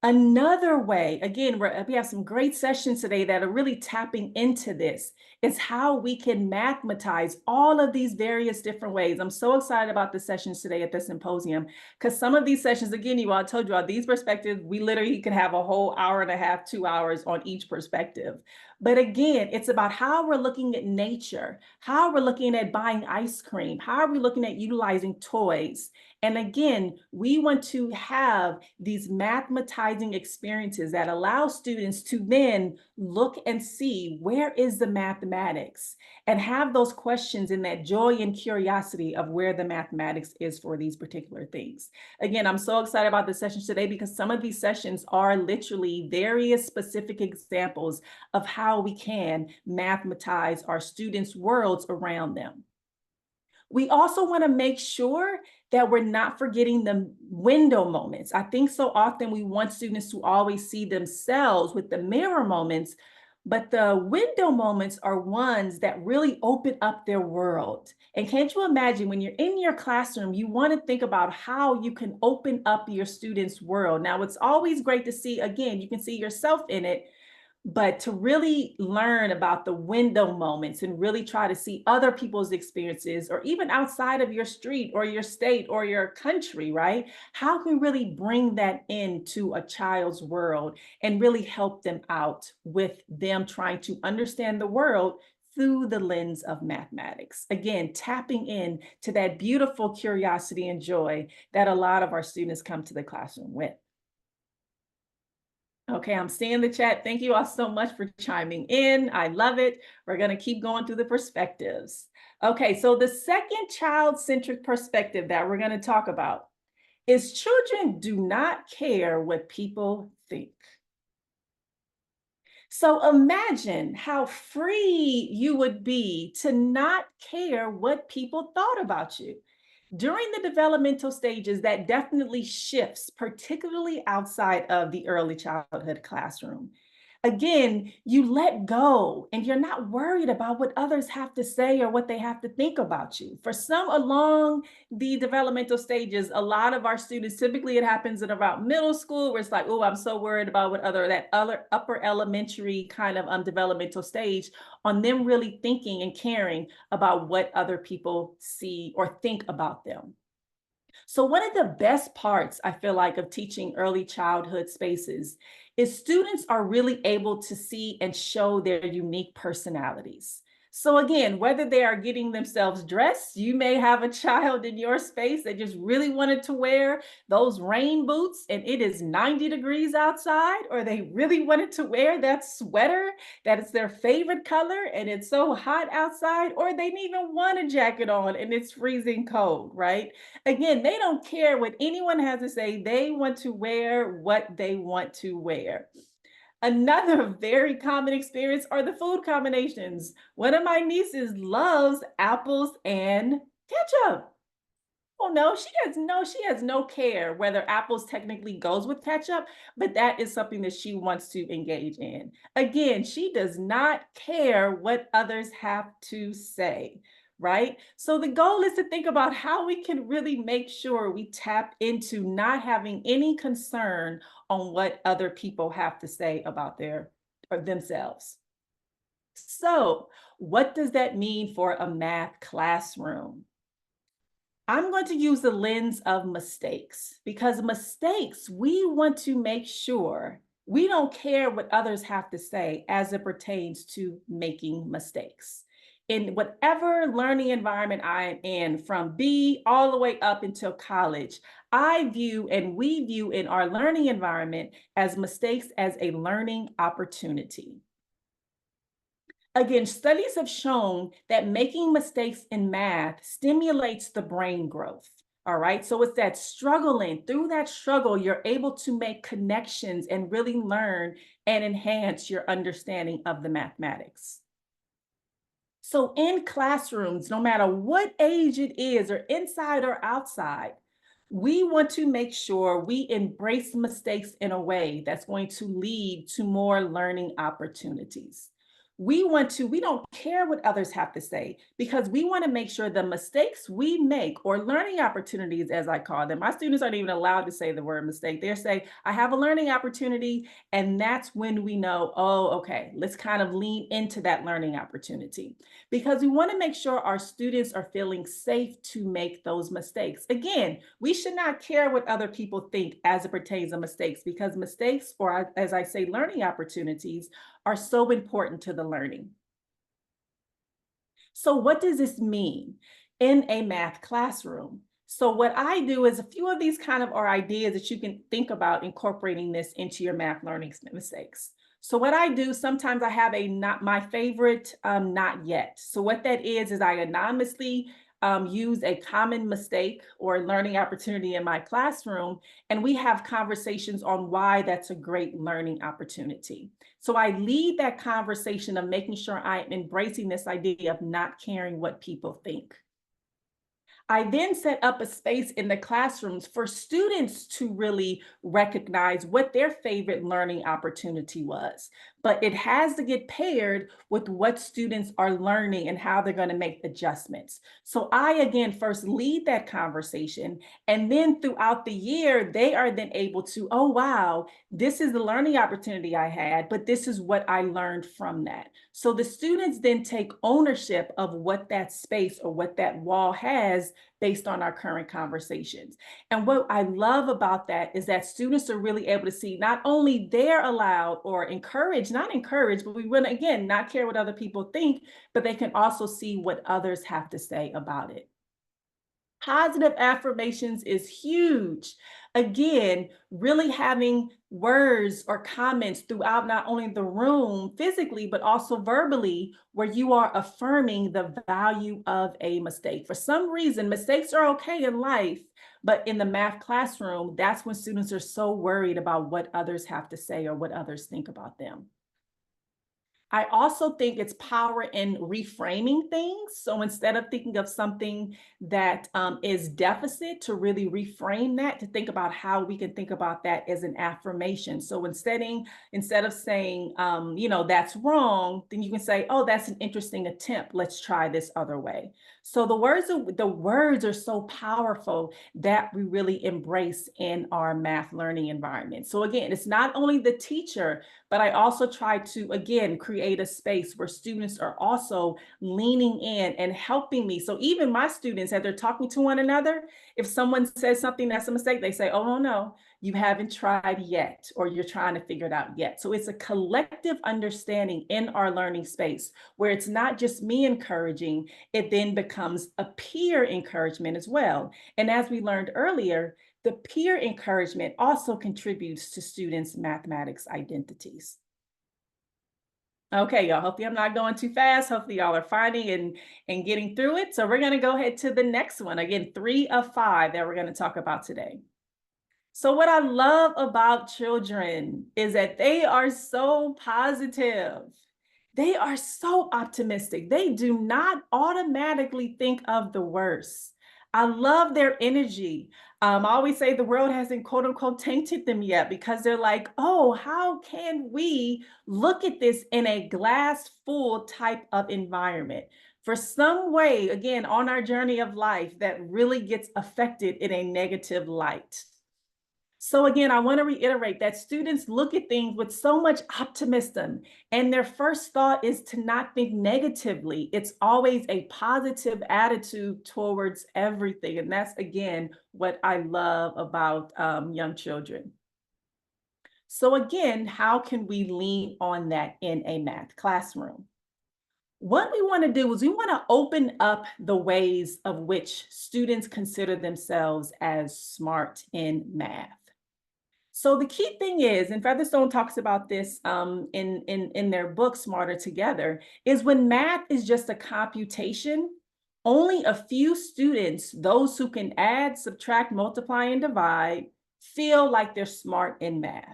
Another way, again, we have some great sessions today that are really tapping into this, is how we can mathematize all of these various different ways. I'm so excited about the sessions today at the symposium, because some of these sessions, again, I told you all these perspectives, we literally could have a whole hour and a half, 2 hours on each perspective. But again, it's about how we're looking at nature, how we're looking at buying ice cream, how are we looking at utilizing toys. And again, we want to have these mathematizing experiences that allow students to then look and see where is the mathematics and have those questions and that joy and curiosity of where the mathematics is for these particular things. Again, I'm so excited about the sessions today because some of these sessions are literally various specific examples of how we can mathematize our students' worlds around them. We also want to make sure that we're not forgetting the window moments. I think so often we want students to always see themselves with the mirror moments, but the window moments are ones that really open up their world. And can't you imagine when you're in your classroom, you want to think about how you can open up your students' world. Now, it's always great to see, again, you can see yourself in it, but to really learn about the window moments and really try to see other people's experiences, or even outside of your street or your state or your country, right? How can we really bring that into a child's world and really help them out with them trying to understand the world through the lens of mathematics? Again, tapping in to that beautiful curiosity and joy that a lot of our students come to the classroom with. Okay, I'm seeing the chat. Thank you all so much for chiming in. I love it. We're going to keep going through the perspectives. Okay, so the second child-centric perspective that we're going to talk about is children do not care what people think. So imagine how free you would be to not care what people thought about you. During the developmental stages, that definitely shifts, particularly outside of the early childhood classroom. Again, you let go and you're not worried about what others have to say or what they have to think about you. For some along the developmental stages, a lot of our students, typically it happens in about middle school, where it's like, oh, I'm so worried about what that other upper elementary kind of developmental stage, on them really thinking and caring about what other people see or think about them. So one of the best parts, I feel like, of teaching early childhood spaces is students are really able to see and show their unique personalities. So again, whether they are getting themselves dressed, you may have a child in your space that just really wanted to wear those rain boots and it is 90 degrees outside, or they really wanted to wear that sweater that is their favorite color and it's so hot outside, or they didn't even want a jacket on and it's freezing cold, right? Again, they don't care what anyone has to say. They want to wear what they want to wear. Another very common experience are the food combinations. One of my nieces loves apples and ketchup. Oh no, she has no care whether apples technically goes with ketchup, but that is something that she wants to engage in. Again, she does not care what others have to say, right? So the goal is to think about how we can really make sure we tap into not having any concern on what other people have to say about themselves. So what does that mean for a math classroom? I'm going to use the lens of mistakes, because mistakes, we want to make sure we don't care what others have to say as it pertains to making mistakes. In whatever learning environment I am in, from B all the way up until college, I view and we view in our learning environment as mistakes as a learning opportunity. Again, studies have shown that making mistakes in math stimulates the brain growth. All right, so it's that struggling. Through that struggle, you're able to make connections and really learn and enhance your understanding of the mathematics. So in classrooms, no matter what age it is, or inside or outside, we want to make sure we embrace mistakes in a way that's going to lead to more learning opportunities. We don't care what others have to say, because we want to make sure the mistakes we make, or learning opportunities, as I call them, my students aren't even allowed to say the word mistake. They're saying, I have a learning opportunity. And that's when we know, oh, okay, let's kind of lean into that learning opportunity, because we want to make sure our students are feeling safe to make those mistakes. Again, we should not care what other people think as it pertains to mistakes, because mistakes, or as I say, learning opportunities, are so important to the learning. So what does this mean in a math classroom? So what I do is, a few of these kind of are ideas that you can think about incorporating this into your math learning mistakes. So what I do, sometimes I have a not my favorite, not yet. So what that is I anonymously use a common mistake or learning opportunity in my classroom, and we have conversations on why that's a great learning opportunity. So I lead that conversation of making sure I'm embracing this idea of not caring what people think. I then set up a space in the classrooms for students to really recognize what their favorite learning opportunity was. But it has to get paired with what students are learning and how they're going to make adjustments. So I, again, first lead that conversation. And then throughout the year, they are then able to, oh, wow, this is the learning opportunity I had, but this is what I learned from that. So the students then take ownership of what that space or what that wall has based on our current conversations. And what I love about that is that students are really able to see not only they're allowed or encouraged, not encouraged, but we want to, again, not care what other people think, but they can also see what others have to say about it. Positive affirmations is huge. Again, really having words or comments throughout not only the room physically, but also verbally, where you are affirming the value of a mistake. For some reason, mistakes are okay in life, but in the math classroom, that's when students are so worried about what others have to say or what others think about them. I also think it's power in reframing things. So instead of thinking of something that is deficit, to really reframe that, to think about how we can think about that as an affirmation. So instead of saying, that's wrong, then you can say, oh, that's an interesting attempt. Let's try this other way. So the words are so powerful that we really embrace in our math learning environment. So again, it's not only the teacher, but I also try to, again, create a space where students are also leaning in and helping me. So even my students, as they're talking to one another, if someone says something that's a mistake, they say, oh, no, you haven't tried yet, or you're trying to figure it out yet. So it's a collective understanding in our learning space where it's not just me encouraging, it then becomes a peer encouragement as well. And as we learned earlier, the peer encouragement also contributes to students' mathematics identities. Okay, y'all, hopefully I'm not going too fast. Hopefully y'all are finding and getting through it. So we're going to go ahead to the next one. Again, 3 of 5 that we're going to talk about today. So what I love about children is that they are so positive. They are so optimistic. They do not automatically think of the worst. I love their energy. I always say the world hasn't, quote unquote, tainted them yet, because they're like, oh, how can we look at this in a glass full type of environment? For some way, again, on our journey of life, that really gets affected in a negative light. So again, I want to reiterate that students look at things with so much optimism, and their first thought is to not think negatively. It's always a positive attitude towards everything. And that's, again, what I love about young children. So again, how can we lean on that in a math classroom? What we want to do is we want to open up the ways of which students consider themselves as smart in math. So the key thing is, and Featherstone talks about this in their book, Smarter Together, is when math is just a computation, only a few students, those who can add, subtract, multiply, and divide, feel like they're smart in math.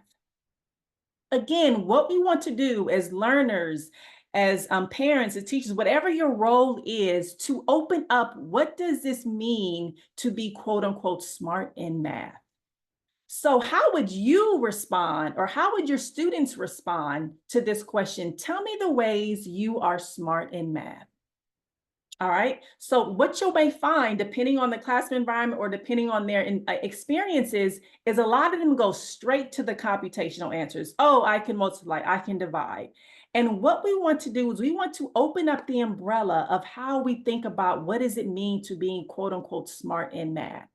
Again, what we want to do as learners, as parents, as teachers, whatever your role is, to open up, what does this mean to be, quote unquote, smart in math? So how would you respond, or how would your students respond to this question? Tell me the ways you are smart in math. All right. So what you may find, depending on the classroom environment or depending on their experiences, is a lot of them go straight to the computational answers. Oh, I can multiply, I can divide. And what we want to do is we want to open up the umbrella of how we think about what does it mean to being quote unquote smart in math.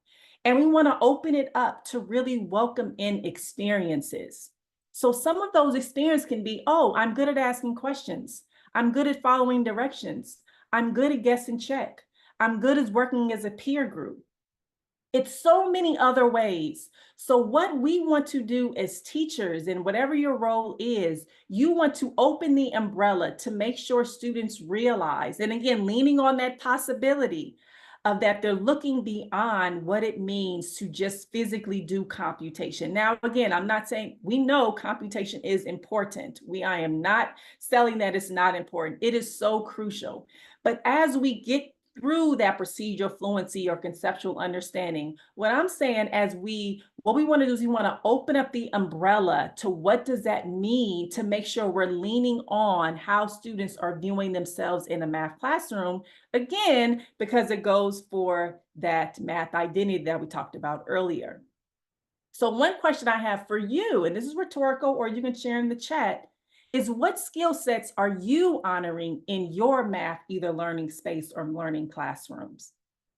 And we want to open it up to really welcome in experiences. So some of those experiences can be, oh, I'm good at asking questions. I'm good at following directions. I'm good at guess and check. I'm good at working as a peer group. It's so many other ways. So what we want to do as teachers, and whatever your role is, you want to open the umbrella to make sure students realize, and again, leaning on that possibility of that they're looking beyond what it means to just physically do computation. Now, again, I'm not saying, we know computation is important. I am not selling that it's not important. It is so crucial. But as we get through that procedural fluency or conceptual understanding, what I'm saying what we want to do is we want to open up the umbrella to what does that mean to make sure we're leaning on how students are viewing themselves in a math classroom, again, because it goes for that math identity that we talked about earlier. So one question I have for you, and this is rhetorical or you can share in the chat, is what skill sets are you honoring in your math, either learning space or learning classrooms,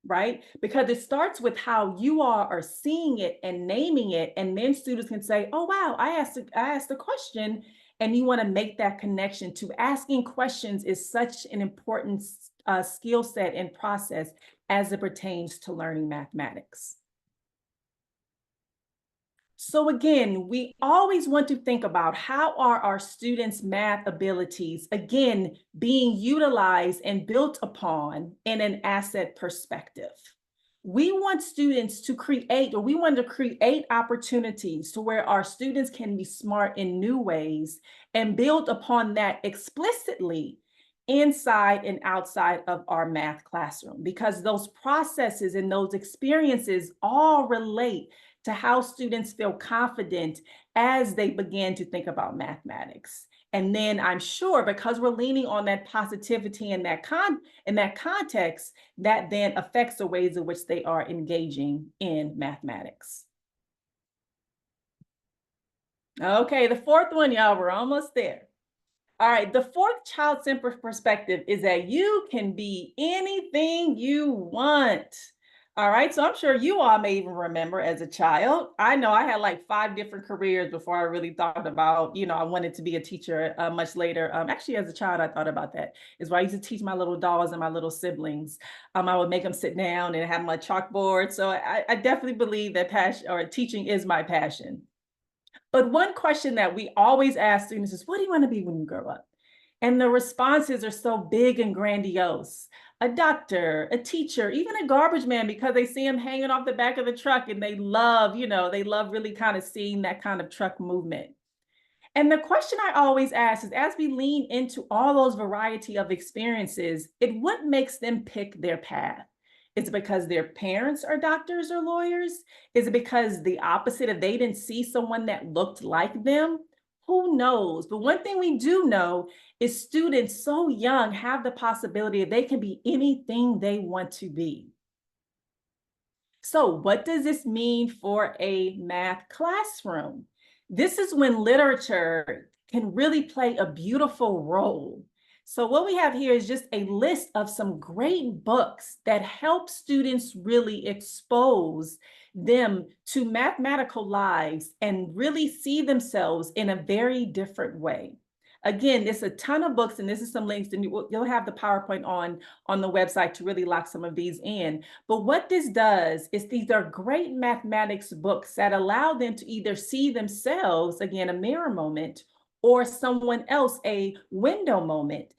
right? Because it starts with how you all are seeing it and naming it, and then students can say, oh, wow, I asked a question, and you want to make that connection to asking questions is such an important skill set and process as it pertains to learning mathematics. So again, we always want to think about how are our students' math abilities, again, being utilized and built upon in an asset perspective. We want students to create, or we want to create opportunities to where our students can be smart in new ways and build upon that explicitly inside and outside of our math classroom, because those processes and those experiences all relate to how students feel confident as they begin to think about mathematics. And then I'm sure, because we're leaning on that positivity in that context, that then affects the ways in which they are engaging in mathematics. Okay, the fourth one, y'all, we're almost there. All right, the fourth child-centered perspective is that you can be anything you want. All right, so I'm sure you all may even remember as a child. I know I had like 5 different careers before I really thought about, I wanted to be a teacher much later. Actually, as a child, I thought about that. Is why I used to teach my little dolls and my little siblings. I would make them sit down and have my chalkboard. So I definitely believe that teaching is my passion. But one question that we always ask students is, what do you want to be when you grow up? And the responses are so big and grandiose. A doctor, a teacher, even a garbage man, because they see him hanging off the back of the truck and they love really kind of seeing that kind of truck movement. And the question I always ask is, as we lean into all those variety of experiences, what makes them pick their path? Is it because their parents are doctors or lawyers? Is it because the opposite, if they didn't see someone that looked like them? Who knows? But one thing we do know is students so young have the possibility that they can be anything they want to be. So what does this mean for a math classroom? This is when literature can really play a beautiful role. So what we have here is just a list of some great books that help students really expose them to mathematical lives and really see themselves in a very different way. Again, there's a ton of books, and this is some links, and you'll have the PowerPoint on the website to really lock some of these in. But what this does is these are great mathematics books that allow them to either see themselves, again, a mirror moment, or someone else, a window moment,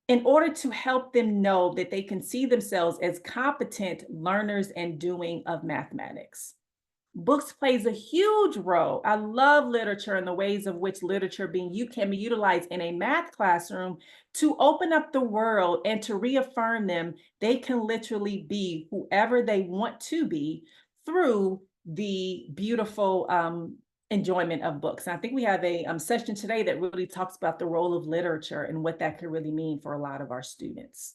in order to help them know that they can see themselves as competent learners and doing of mathematics. Books plays a huge role. I love literature and the ways of which literature can be utilized in a math classroom to open up the world and to reaffirm them. They can literally be whoever they want to be through the beautiful enjoyment of books. And I think we have a session today that really talks about the role of literature and what that could really mean for a lot of our students.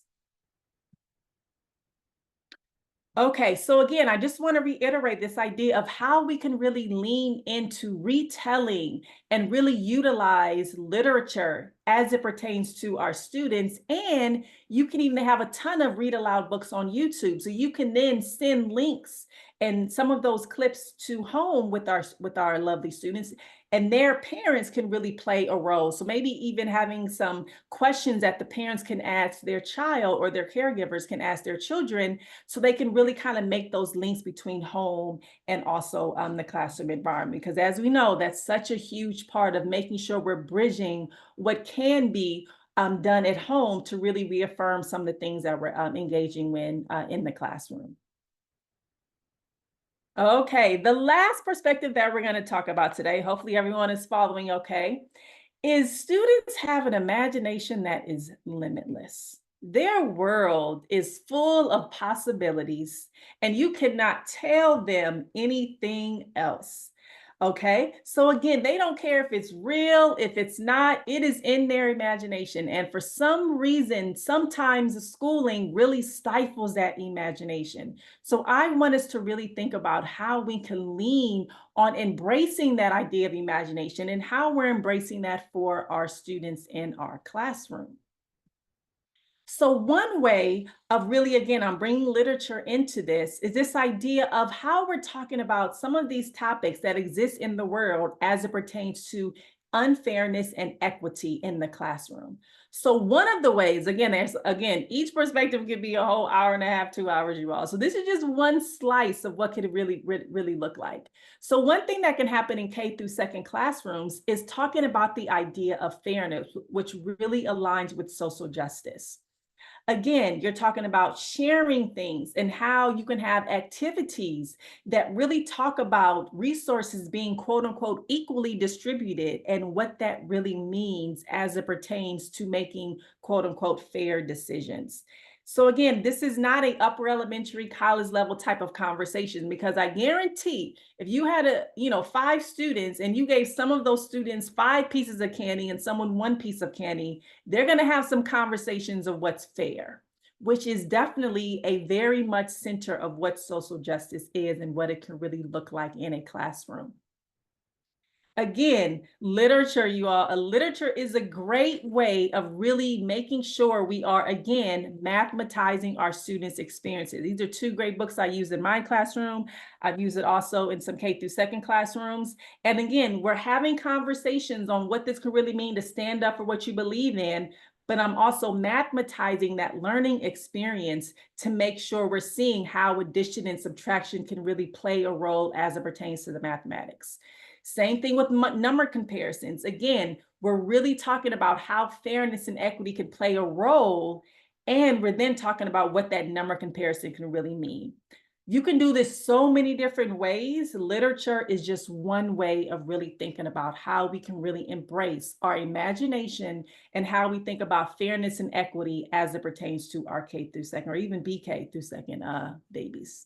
Okay, so again, I just want to reiterate this idea of how we can really lean into retelling and really utilize literature as it pertains to our students. And you can even have a ton of read aloud books on YouTube. So you can then send links and some of those clips to home with our lovely students, and their parents can really play a role. So maybe even having some questions that the parents can ask their child, or their caregivers can ask their children, so they can really kind of make those links between home and also the classroom environment. Because as we know, that's such a huge part of making sure we're bridging what can be done at home to really reaffirm some of the things that we're engaging in the classroom. Okay, the last perspective that we're going to talk about today, hopefully everyone is following okay, is students have an imagination that is limitless. Their world is full of possibilities, and you cannot tell them anything else. Okay, so again, they don't care if it's real, if it's not, it is in their imagination. And for some reason, sometimes the schooling really stifles that imagination. So I want us to really think about how we can lean on embracing that idea of imagination and how we're embracing that for our students in our classroom. So one way of really, again, I'm bringing literature into this, is this idea of how we're talking about some of these topics that exist in the world as it pertains to unfairness and equity in the classroom. So one of the ways, again, each perspective could be a whole hour and a half, 2 hours, you all. So this is just one slice of what could it really look like. So one thing that can happen in K through second classrooms is talking about the idea of fairness, which really aligns with social justice. Again, you're talking about sharing things and how you can have activities that really talk about resources being quote unquote equally distributed and what that really means as it pertains to making quote unquote fair decisions. So again, this is not an upper elementary, college level type of conversation, because I guarantee if you had 5 students and you gave some of those students 5 pieces of candy and someone 1 piece of candy, they're going to have some conversations of what's fair, which is definitely a very much center of what social justice is and what it can really look like in a classroom. Again, literature, you all, literature is a great way of really making sure we are, again, mathematizing our students' experiences. These are 2 great books I use in my classroom. I've used it also in some K through second classrooms. And again, we're having conversations on what this could really mean to stand up for what you believe in, but I'm also mathematizing that learning experience to make sure we're seeing how addition and subtraction can really play a role as it pertains to the mathematics. Same thing with number comparisons. Again, we're really talking about how fairness and equity can play a role, and we're then talking about what that number comparison can really mean. You can do this so many different ways. Literature is just one way of really thinking about how we can really embrace our imagination and how we think about fairness and equity as it pertains to our K through second, or even BK through second babies.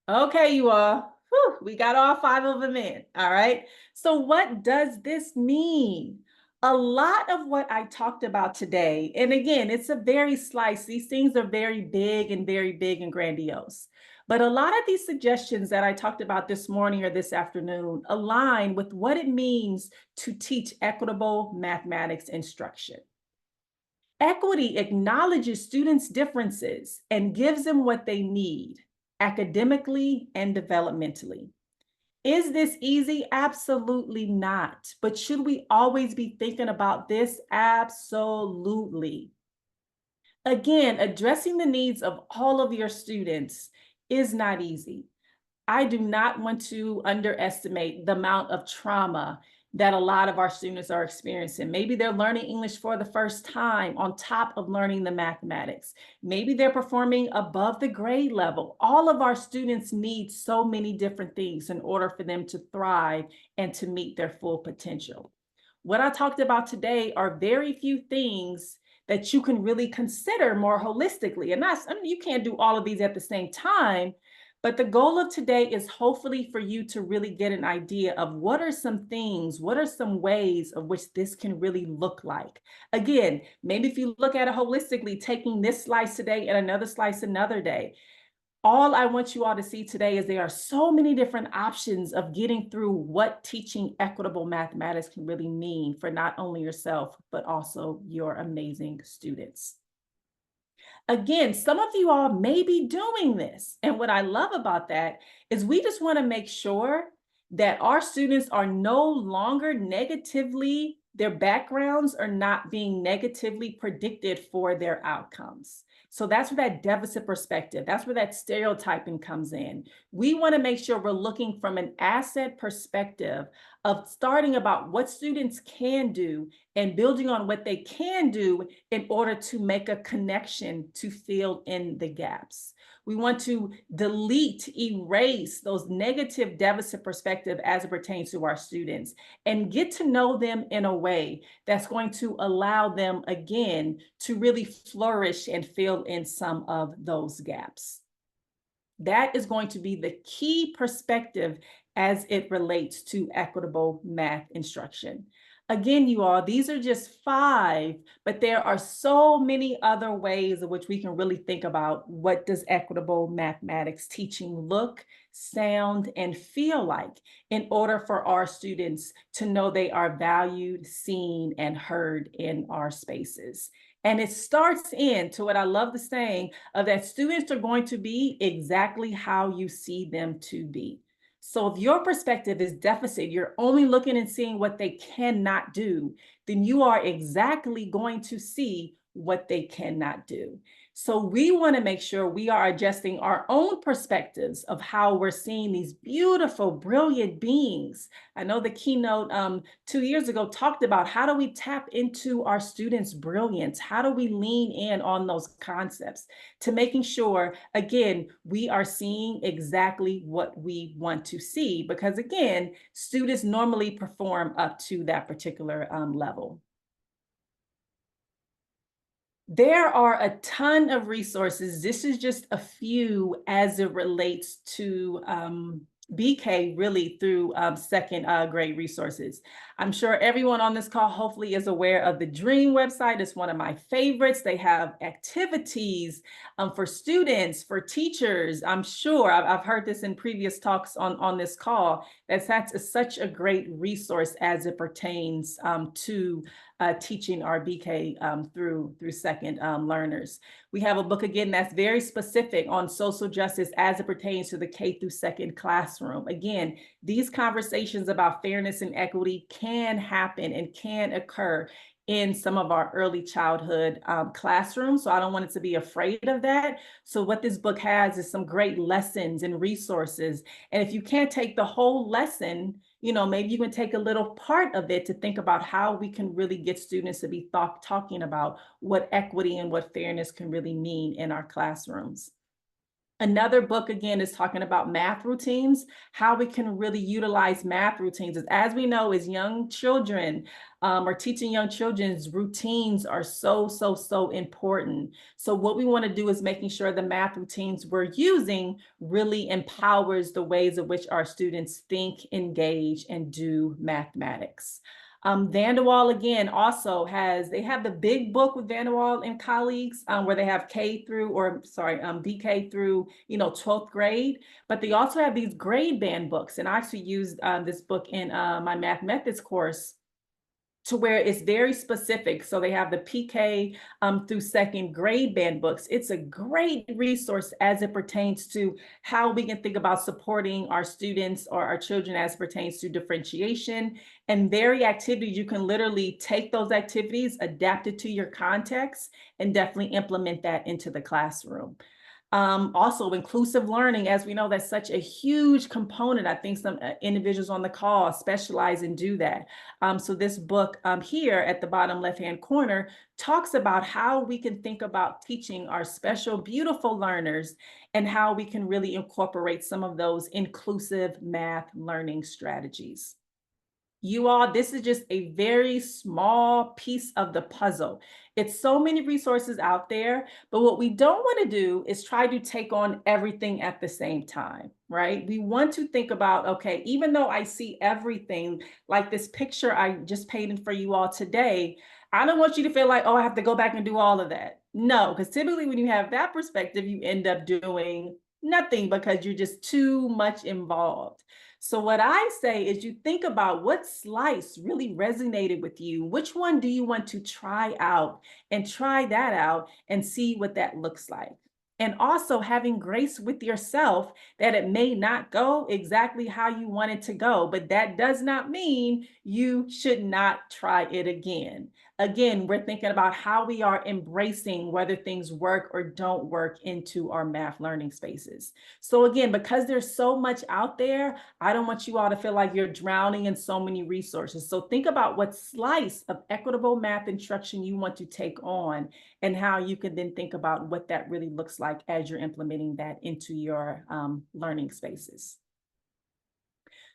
Okay, you all. Whew, we got all 5 of them in. All right. So what does this mean? A lot of what I talked about today, and again, it's a very slice. These things are very big and grandiose. But a lot of these suggestions that I talked about this morning or this afternoon align with what it means to teach equitable mathematics instruction. Equity acknowledges students' differences and gives them what they need academically and developmentally. Is this easy? Absolutely not. But should we always be thinking about this? Absolutely. Again, addressing the needs of all of your students is not easy. I do not want to underestimate the amount of trauma that a lot of our students are experiencing. Maybe they're learning English for the first time on top of learning the mathematics. Maybe they're performing above the grade level. All of our students need so many different things in order for them to thrive and to meet their full potential. What I talked about today are very few things that you can really consider more holistically. And you can't do all of these at the same time, But the goal of today is hopefully for you to really get an idea of what are some things, what are some ways of which this can really look like. Again, maybe if you look at it holistically, taking this slice today and another slice another day. All I want you all to see today is there are so many different options of getting through what teaching equitable mathematics can really mean for not only yourself, but also your amazing students. Again, some of you all may be doing this. And what I love about that is we just want to make sure that our students are no longer negatively, their backgrounds are not being negatively predicted for their outcomes. So that's where that deficit perspective, that's where that stereotyping comes in. We want to make sure we're looking from an asset perspective of starting about what students can do and building on what they can do in order to make a connection to fill in the gaps. We want to delete, erase those negative deficit perspective as it pertains to our students and get to know them in a way that's going to allow them, again, to really flourish and fill in some of those gaps. That is going to be the key perspective as it relates to equitable math instruction. Again, you all, these are just 5, but there are so many other ways in which we can really think about what does equitable mathematics teaching look, sound, and feel like in order for our students to know they are valued, seen, and heard in our spaces. And it starts into what I love the saying of that students are going to be exactly how you see them to be. So if your perspective is deficit, you're only looking and seeing what they cannot do, then you are exactly going to see what they cannot do. So we want to make sure we are adjusting our own perspectives of how we're seeing these beautiful, brilliant beings. I know the keynote 2 years ago talked about how do we tap into our students' brilliance? How do we lean in on those concepts to making sure, again, we are seeing exactly what we want to see? Because again, students normally perform up to that particular level. There are a ton of resources. This is just a few as it relates to BK really through second grade resources. I'm sure everyone on this call hopefully is aware of the DREAM website. It's one of my favorites. They have activities for students, for teachers. I'm sure I've heard this in previous talks on this call. That's such a great resource as it pertains to teaching our BK through second learners. We have a book again that's very specific on social justice as it pertains to the K through second classroom. Again, these conversations about fairness and equity can happen and can occur in some of our early childhood classrooms. So I don't want it to be afraid of that. So what this book has is some great lessons and resources. And if you can't take the whole lesson, maybe you can take a little part of it to think about how we can really get students to be talking about what equity and what fairness can really mean in our classrooms. Another book, again, is talking about math routines, how we can really utilize math routines. As we know, as young children, or teaching young children's routines are so important. So what we want to do is making sure the math routines we're using really empowers the ways in which our students think, engage, and do mathematics. Vanderwall, again, also they have the big book with Vanderwall and colleagues where they have BK through, 12th grade, but they also have these grade band books. And I actually used this book in my math methods course to where it's very specific. So they have the PK through second grade band books. It's a great resource as it pertains to how we can think about supporting our students or our children as it pertains to differentiation and very activities. You can literally take those activities, adapt it to your context, and definitely implement that into the classroom. Also, inclusive learning, as we know, that's such a huge component. I think some individuals on the call specialize and do that. So this book here at the bottom left-hand corner talks about how we can think about teaching our special, beautiful learners and how we can really incorporate some of those inclusive math learning strategies. You all, this is just a very small piece of the puzzle. It's so many resources out there, but what we don't want to do is try to take on everything at the same time, right? We want to think about, okay, even though I see everything, like this picture I just painted for you all today, I don't want you to feel like, oh, I have to go back and do all of that. No, because typically when you have that perspective, you end up doing nothing because you're just too much involved. So what I say is you think about what slice really resonated with you. Which one do you want to try out, and try that out and see what that looks like? And also having grace with yourself that it may not go exactly how you want it to go, but that does not mean you should not try it again. Again, we're thinking about how we are embracing whether things work or don't work into our math learning spaces. So again, because there's so much out there, I don't want you all to feel like you're drowning in so many resources. So think about what slice of equitable math instruction you want to take on, and how you can then think about what that really looks like as you're implementing that into your learning spaces.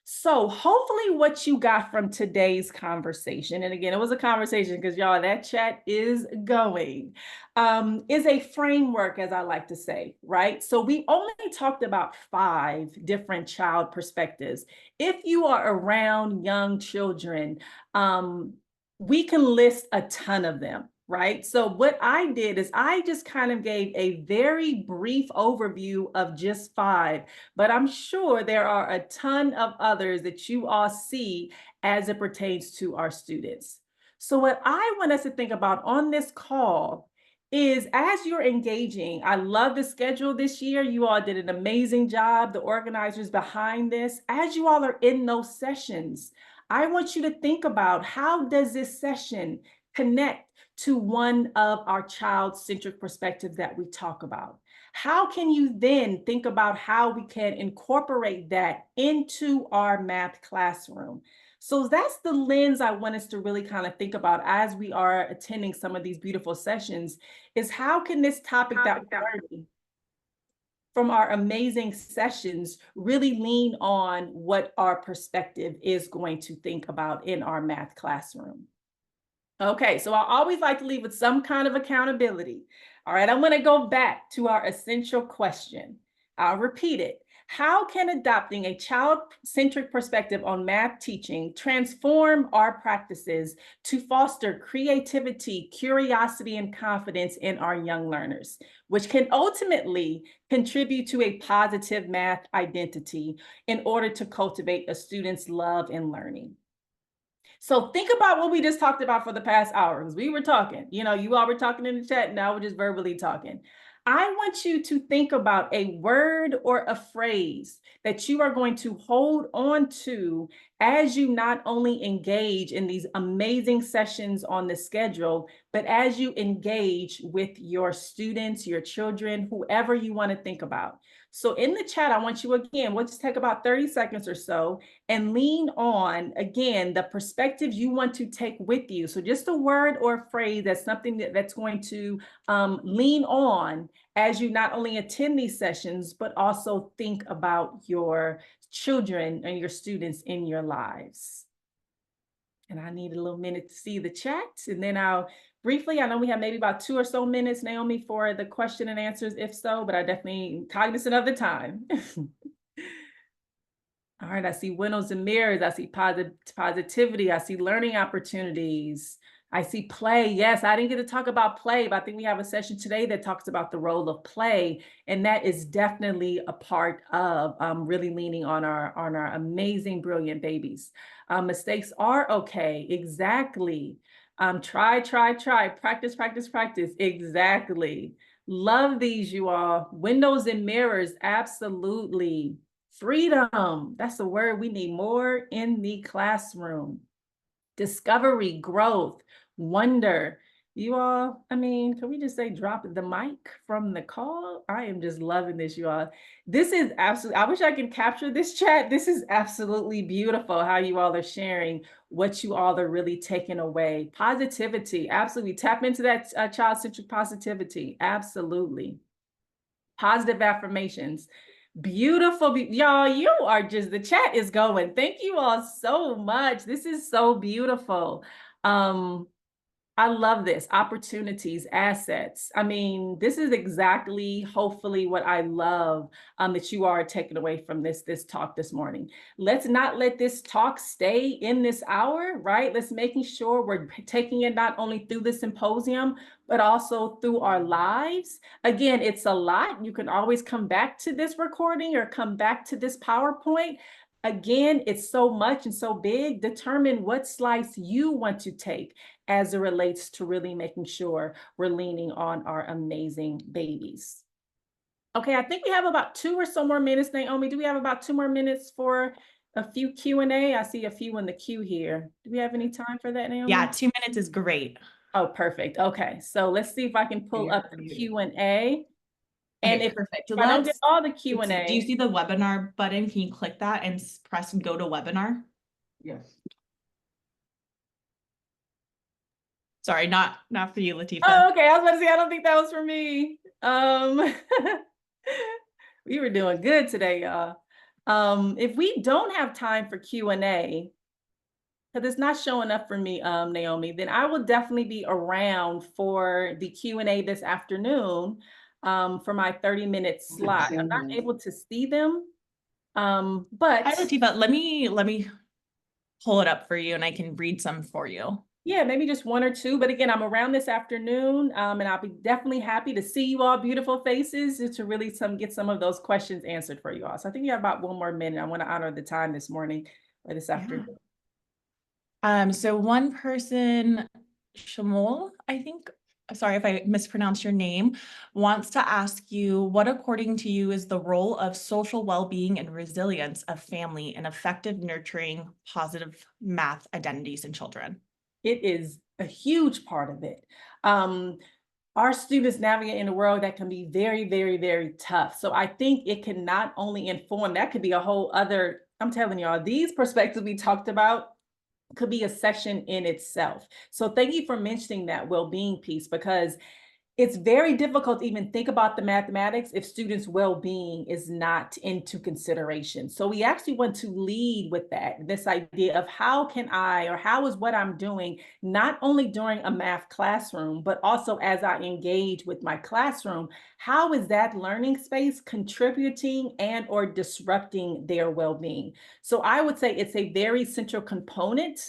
So hopefully what you got from today's conversation, and again, it was a conversation because y'all, that chat is going, is a framework, as I like to say, right? So we only talked about 5 different child perspectives. If you are around young children, we can list a ton of them, right? So what I did is I just kind of gave a very brief overview of just 5, but I'm sure there are a ton of others that you all see as it pertains to our students. So what I want us to think about on this call is, as you're engaging, I love the schedule this year. You all did an amazing job, the organizers behind this. As you all are in those sessions, I want you to think about, how does this session connect to one of our child-centric perspectives that we talk about? How can you then think about how we can incorporate that into our math classroom? So that's the lens I want us to really kind of think about as we are attending some of these beautiful sessions, is how can this topic that we're learning from our amazing sessions really lean on what our perspective is going to think about in our math classroom? Okay, so I always like to leave with some kind of accountability. All right, I'm going to go back to our essential question. I'll repeat it. How can adopting a child-centric perspective on math teaching transform our practices to foster creativity, curiosity, and confidence in our young learners, which can ultimately contribute to a positive math identity in order to cultivate a student's love and learning? So think about what we just talked about for the past hour, because we were talking, you all were talking in the chat, now we're just verbally talking. I want you to think about a word or a phrase that you are going to hold on to as you not only engage in these amazing sessions on the schedule, but as you engage with your students, your children, whoever you want to think about. So in the chat, I want you, again, we'll just take about 30 seconds or so and lean on, again, the perspective you want to take with you. So just a word or a phrase, that's something that's going to lean on as you not only attend these sessions, but also think about your children and your students in your lives. And I need a little minute to see the chat, and then I'll briefly, I know we have maybe about 2 or so minutes, Naomi, for the question and answers, if so, but I definitely cognizant of the time. All right, I see windows and mirrors, I see positivity, I see learning opportunities, I see play. Yes, I didn't get to talk about play, but I think we have a session today that talks about the role of play, and that is definitely a part of really leaning on our amazing, brilliant babies. Mistakes are okay, exactly. Try, practice, practice, practice, exactly. Love these, you all. Windows and mirrors, absolutely. Freedom, that's a word we need more in the classroom. Discovery, growth, wonder. You all, I mean, can we just say drop the mic from the call? I am just loving this, you all. This is absolutely, I wish I could capture this chat. This is absolutely beautiful how you all are sharing what you all are really taking away. Positivity, absolutely. Tap into that child-centric positivity, absolutely. Positive affirmations. Beautiful, y'all, you are just, the chat is going. Thank you all so much. This is so beautiful. I love this, opportunities, assets. I mean, this is exactly, hopefully, what I love that you are taking away from this talk this morning. Let's not let this talk stay in this hour, right? Let's making sure we're taking it not only through the symposium, but also through our lives. Again, it's a lot. You can always come back to this recording or come back to this PowerPoint. Again, it's so much and so big. Determine what slice you want to take as it relates to really making sure we're leaning on our amazing babies. Okay, I think we have about 2 or so more minutes. Naomi, do we have about 2 more minutes for a few Q&A? I see a few in the queue here. Do we have any time for that, Naomi? Yeah, 2 minutes is great. Oh, perfect. Okay, so let's see if I can pull up the Q&A. And Okay, if perfect. I don't get all the Q&A. Do you see the webinar button? Can you click that and press go to webinar? Yes. Sorry, not for you, Lateefah. Oh, okay. I was about to say, I don't think that was for me. We were doing good today, y'all. If we don't have time for Q&A, because it's not showing up for me, Naomi, then I will definitely be around for the Q&A this afternoon for my 30-minute slot. I'm not able to see them, but Hi, Lateefah. Let me pull it up for you and I can read some for you. Yeah, maybe just 1 or 2. But again, I'm around this afternoon and I'll be definitely happy to see you all beautiful faces to really get some of those questions answered for you all. So I think you have about 1 more minute. I want to honor the time this morning or this afternoon. So one person, Shamol, I think, sorry if I mispronounced your name, wants to ask you, what according to you is the role of social well-being and resilience of family in effective nurturing positive math identities in children? It is a huge part of it. Our students navigate in a world that can be very, very, very tough. So I think it can not only inform, that could be a whole other, I'm telling y'all, these perspectives we talked about could be a session in itself. So thank you for mentioning that well-being piece, because it's very difficult to even think about the mathematics if students' well-being is not into consideration. So we actually want to lead with that, this idea of how can I, or how is what I'm doing, not only during a math classroom, but also as I engage with my classroom, how is that learning space contributing and or disrupting their well-being? So I would say it's a very central component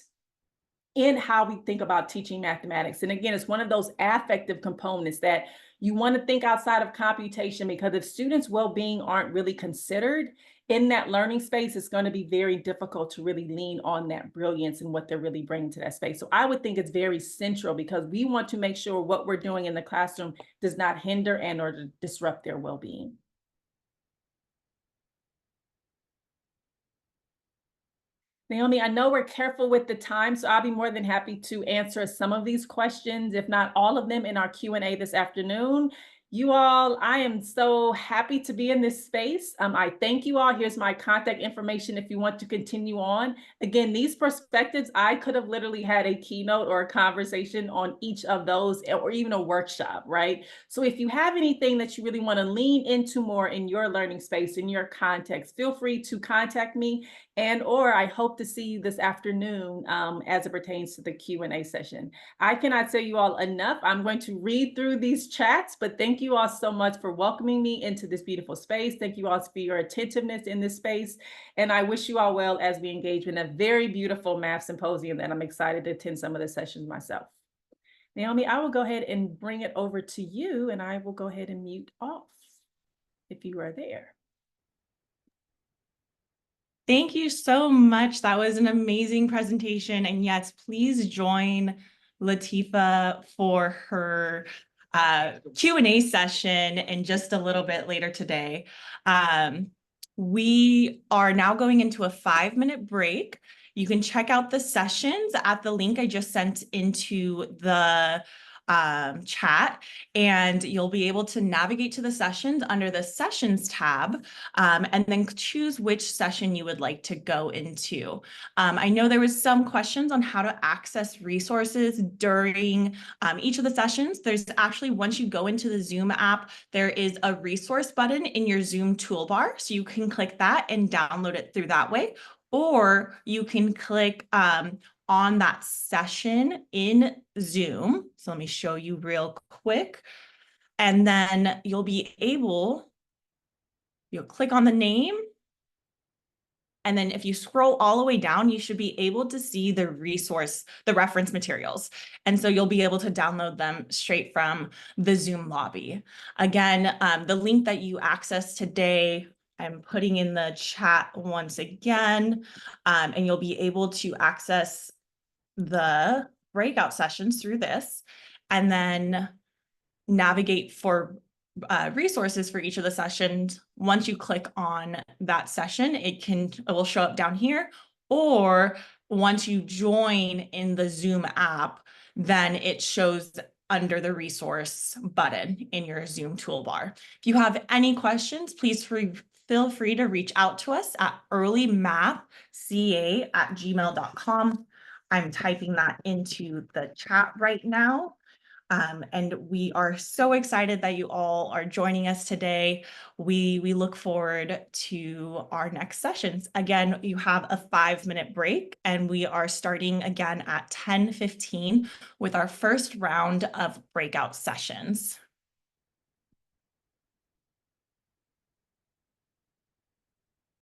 in how we think about teaching mathematics. And again, it's one of those affective components that you want to think outside of computation, because if students' well-being aren't really considered in that learning space, it's going to be very difficult to really lean on that brilliance and what they're really bringing to that space. So I would think it's very central, because we want to make sure what we're doing in the classroom does not hinder and or disrupt their well-being. Naomi, I know we're careful with the time, so I'll be more than happy to answer some of these questions, if not all of them, in our Q&A this afternoon. You all, I am so happy to be in this space. I thank you all. Here's my contact information if you want to continue on. Again, these perspectives, I could have literally had a keynote or a conversation on each of those, or even a workshop, right? So if you have anything that you really want to lean into more in your learning space, in your context, feel free to contact me, and or I hope to see you this afternoon as it pertains to the Q&A session. I cannot tell you all enough. I'm going to read through these chats, but thank you all so much for welcoming me into this beautiful space. Thank you all for your attentiveness in this space. And I wish you all well as we engage in a very beautiful math symposium, and I'm excited to attend some of the sessions myself. Naomi, I will go ahead and bring it over to you, and I will go ahead and mute off if you are there. Thank you so much. That was an amazing presentation. And yes, please join Lateefah for her Q&A session in just a little bit later today. We are now going into a 5-minute break. You can check out the sessions at the link I just sent into the chat, and you'll be able to navigate to the sessions under the Sessions tab, and then choose which session you would like to go into. I know there was some questions on how to access resources during each of the sessions. There's actually, once you go into the Zoom app, there is a resource button in your Zoom toolbar. So you can click that and download it through that way, or you can click on that session in Zoom. So let me show you real quick. And then you'll click on the name. And then if you scroll all the way down, you should be able to see the reference materials. And so you'll be able to download them straight from the Zoom lobby. Again, the link that you access today, I'm putting in the chat once again, and you'll be able to access the breakout sessions through this, and then navigate for resources for each of the sessions. Once you click on that session, it will show up down here, or once you join in the Zoom app, then it shows under the resource button in your Zoom toolbar. If you have any questions, please feel free to reach out to us at earlymathca@gmail.com. I'm typing that into the chat right now. And we are so excited that you all are joining us today. We look forward to our next sessions. Again, you have a 5-minute break, and we are starting again at 10:15 with our first round of breakout sessions.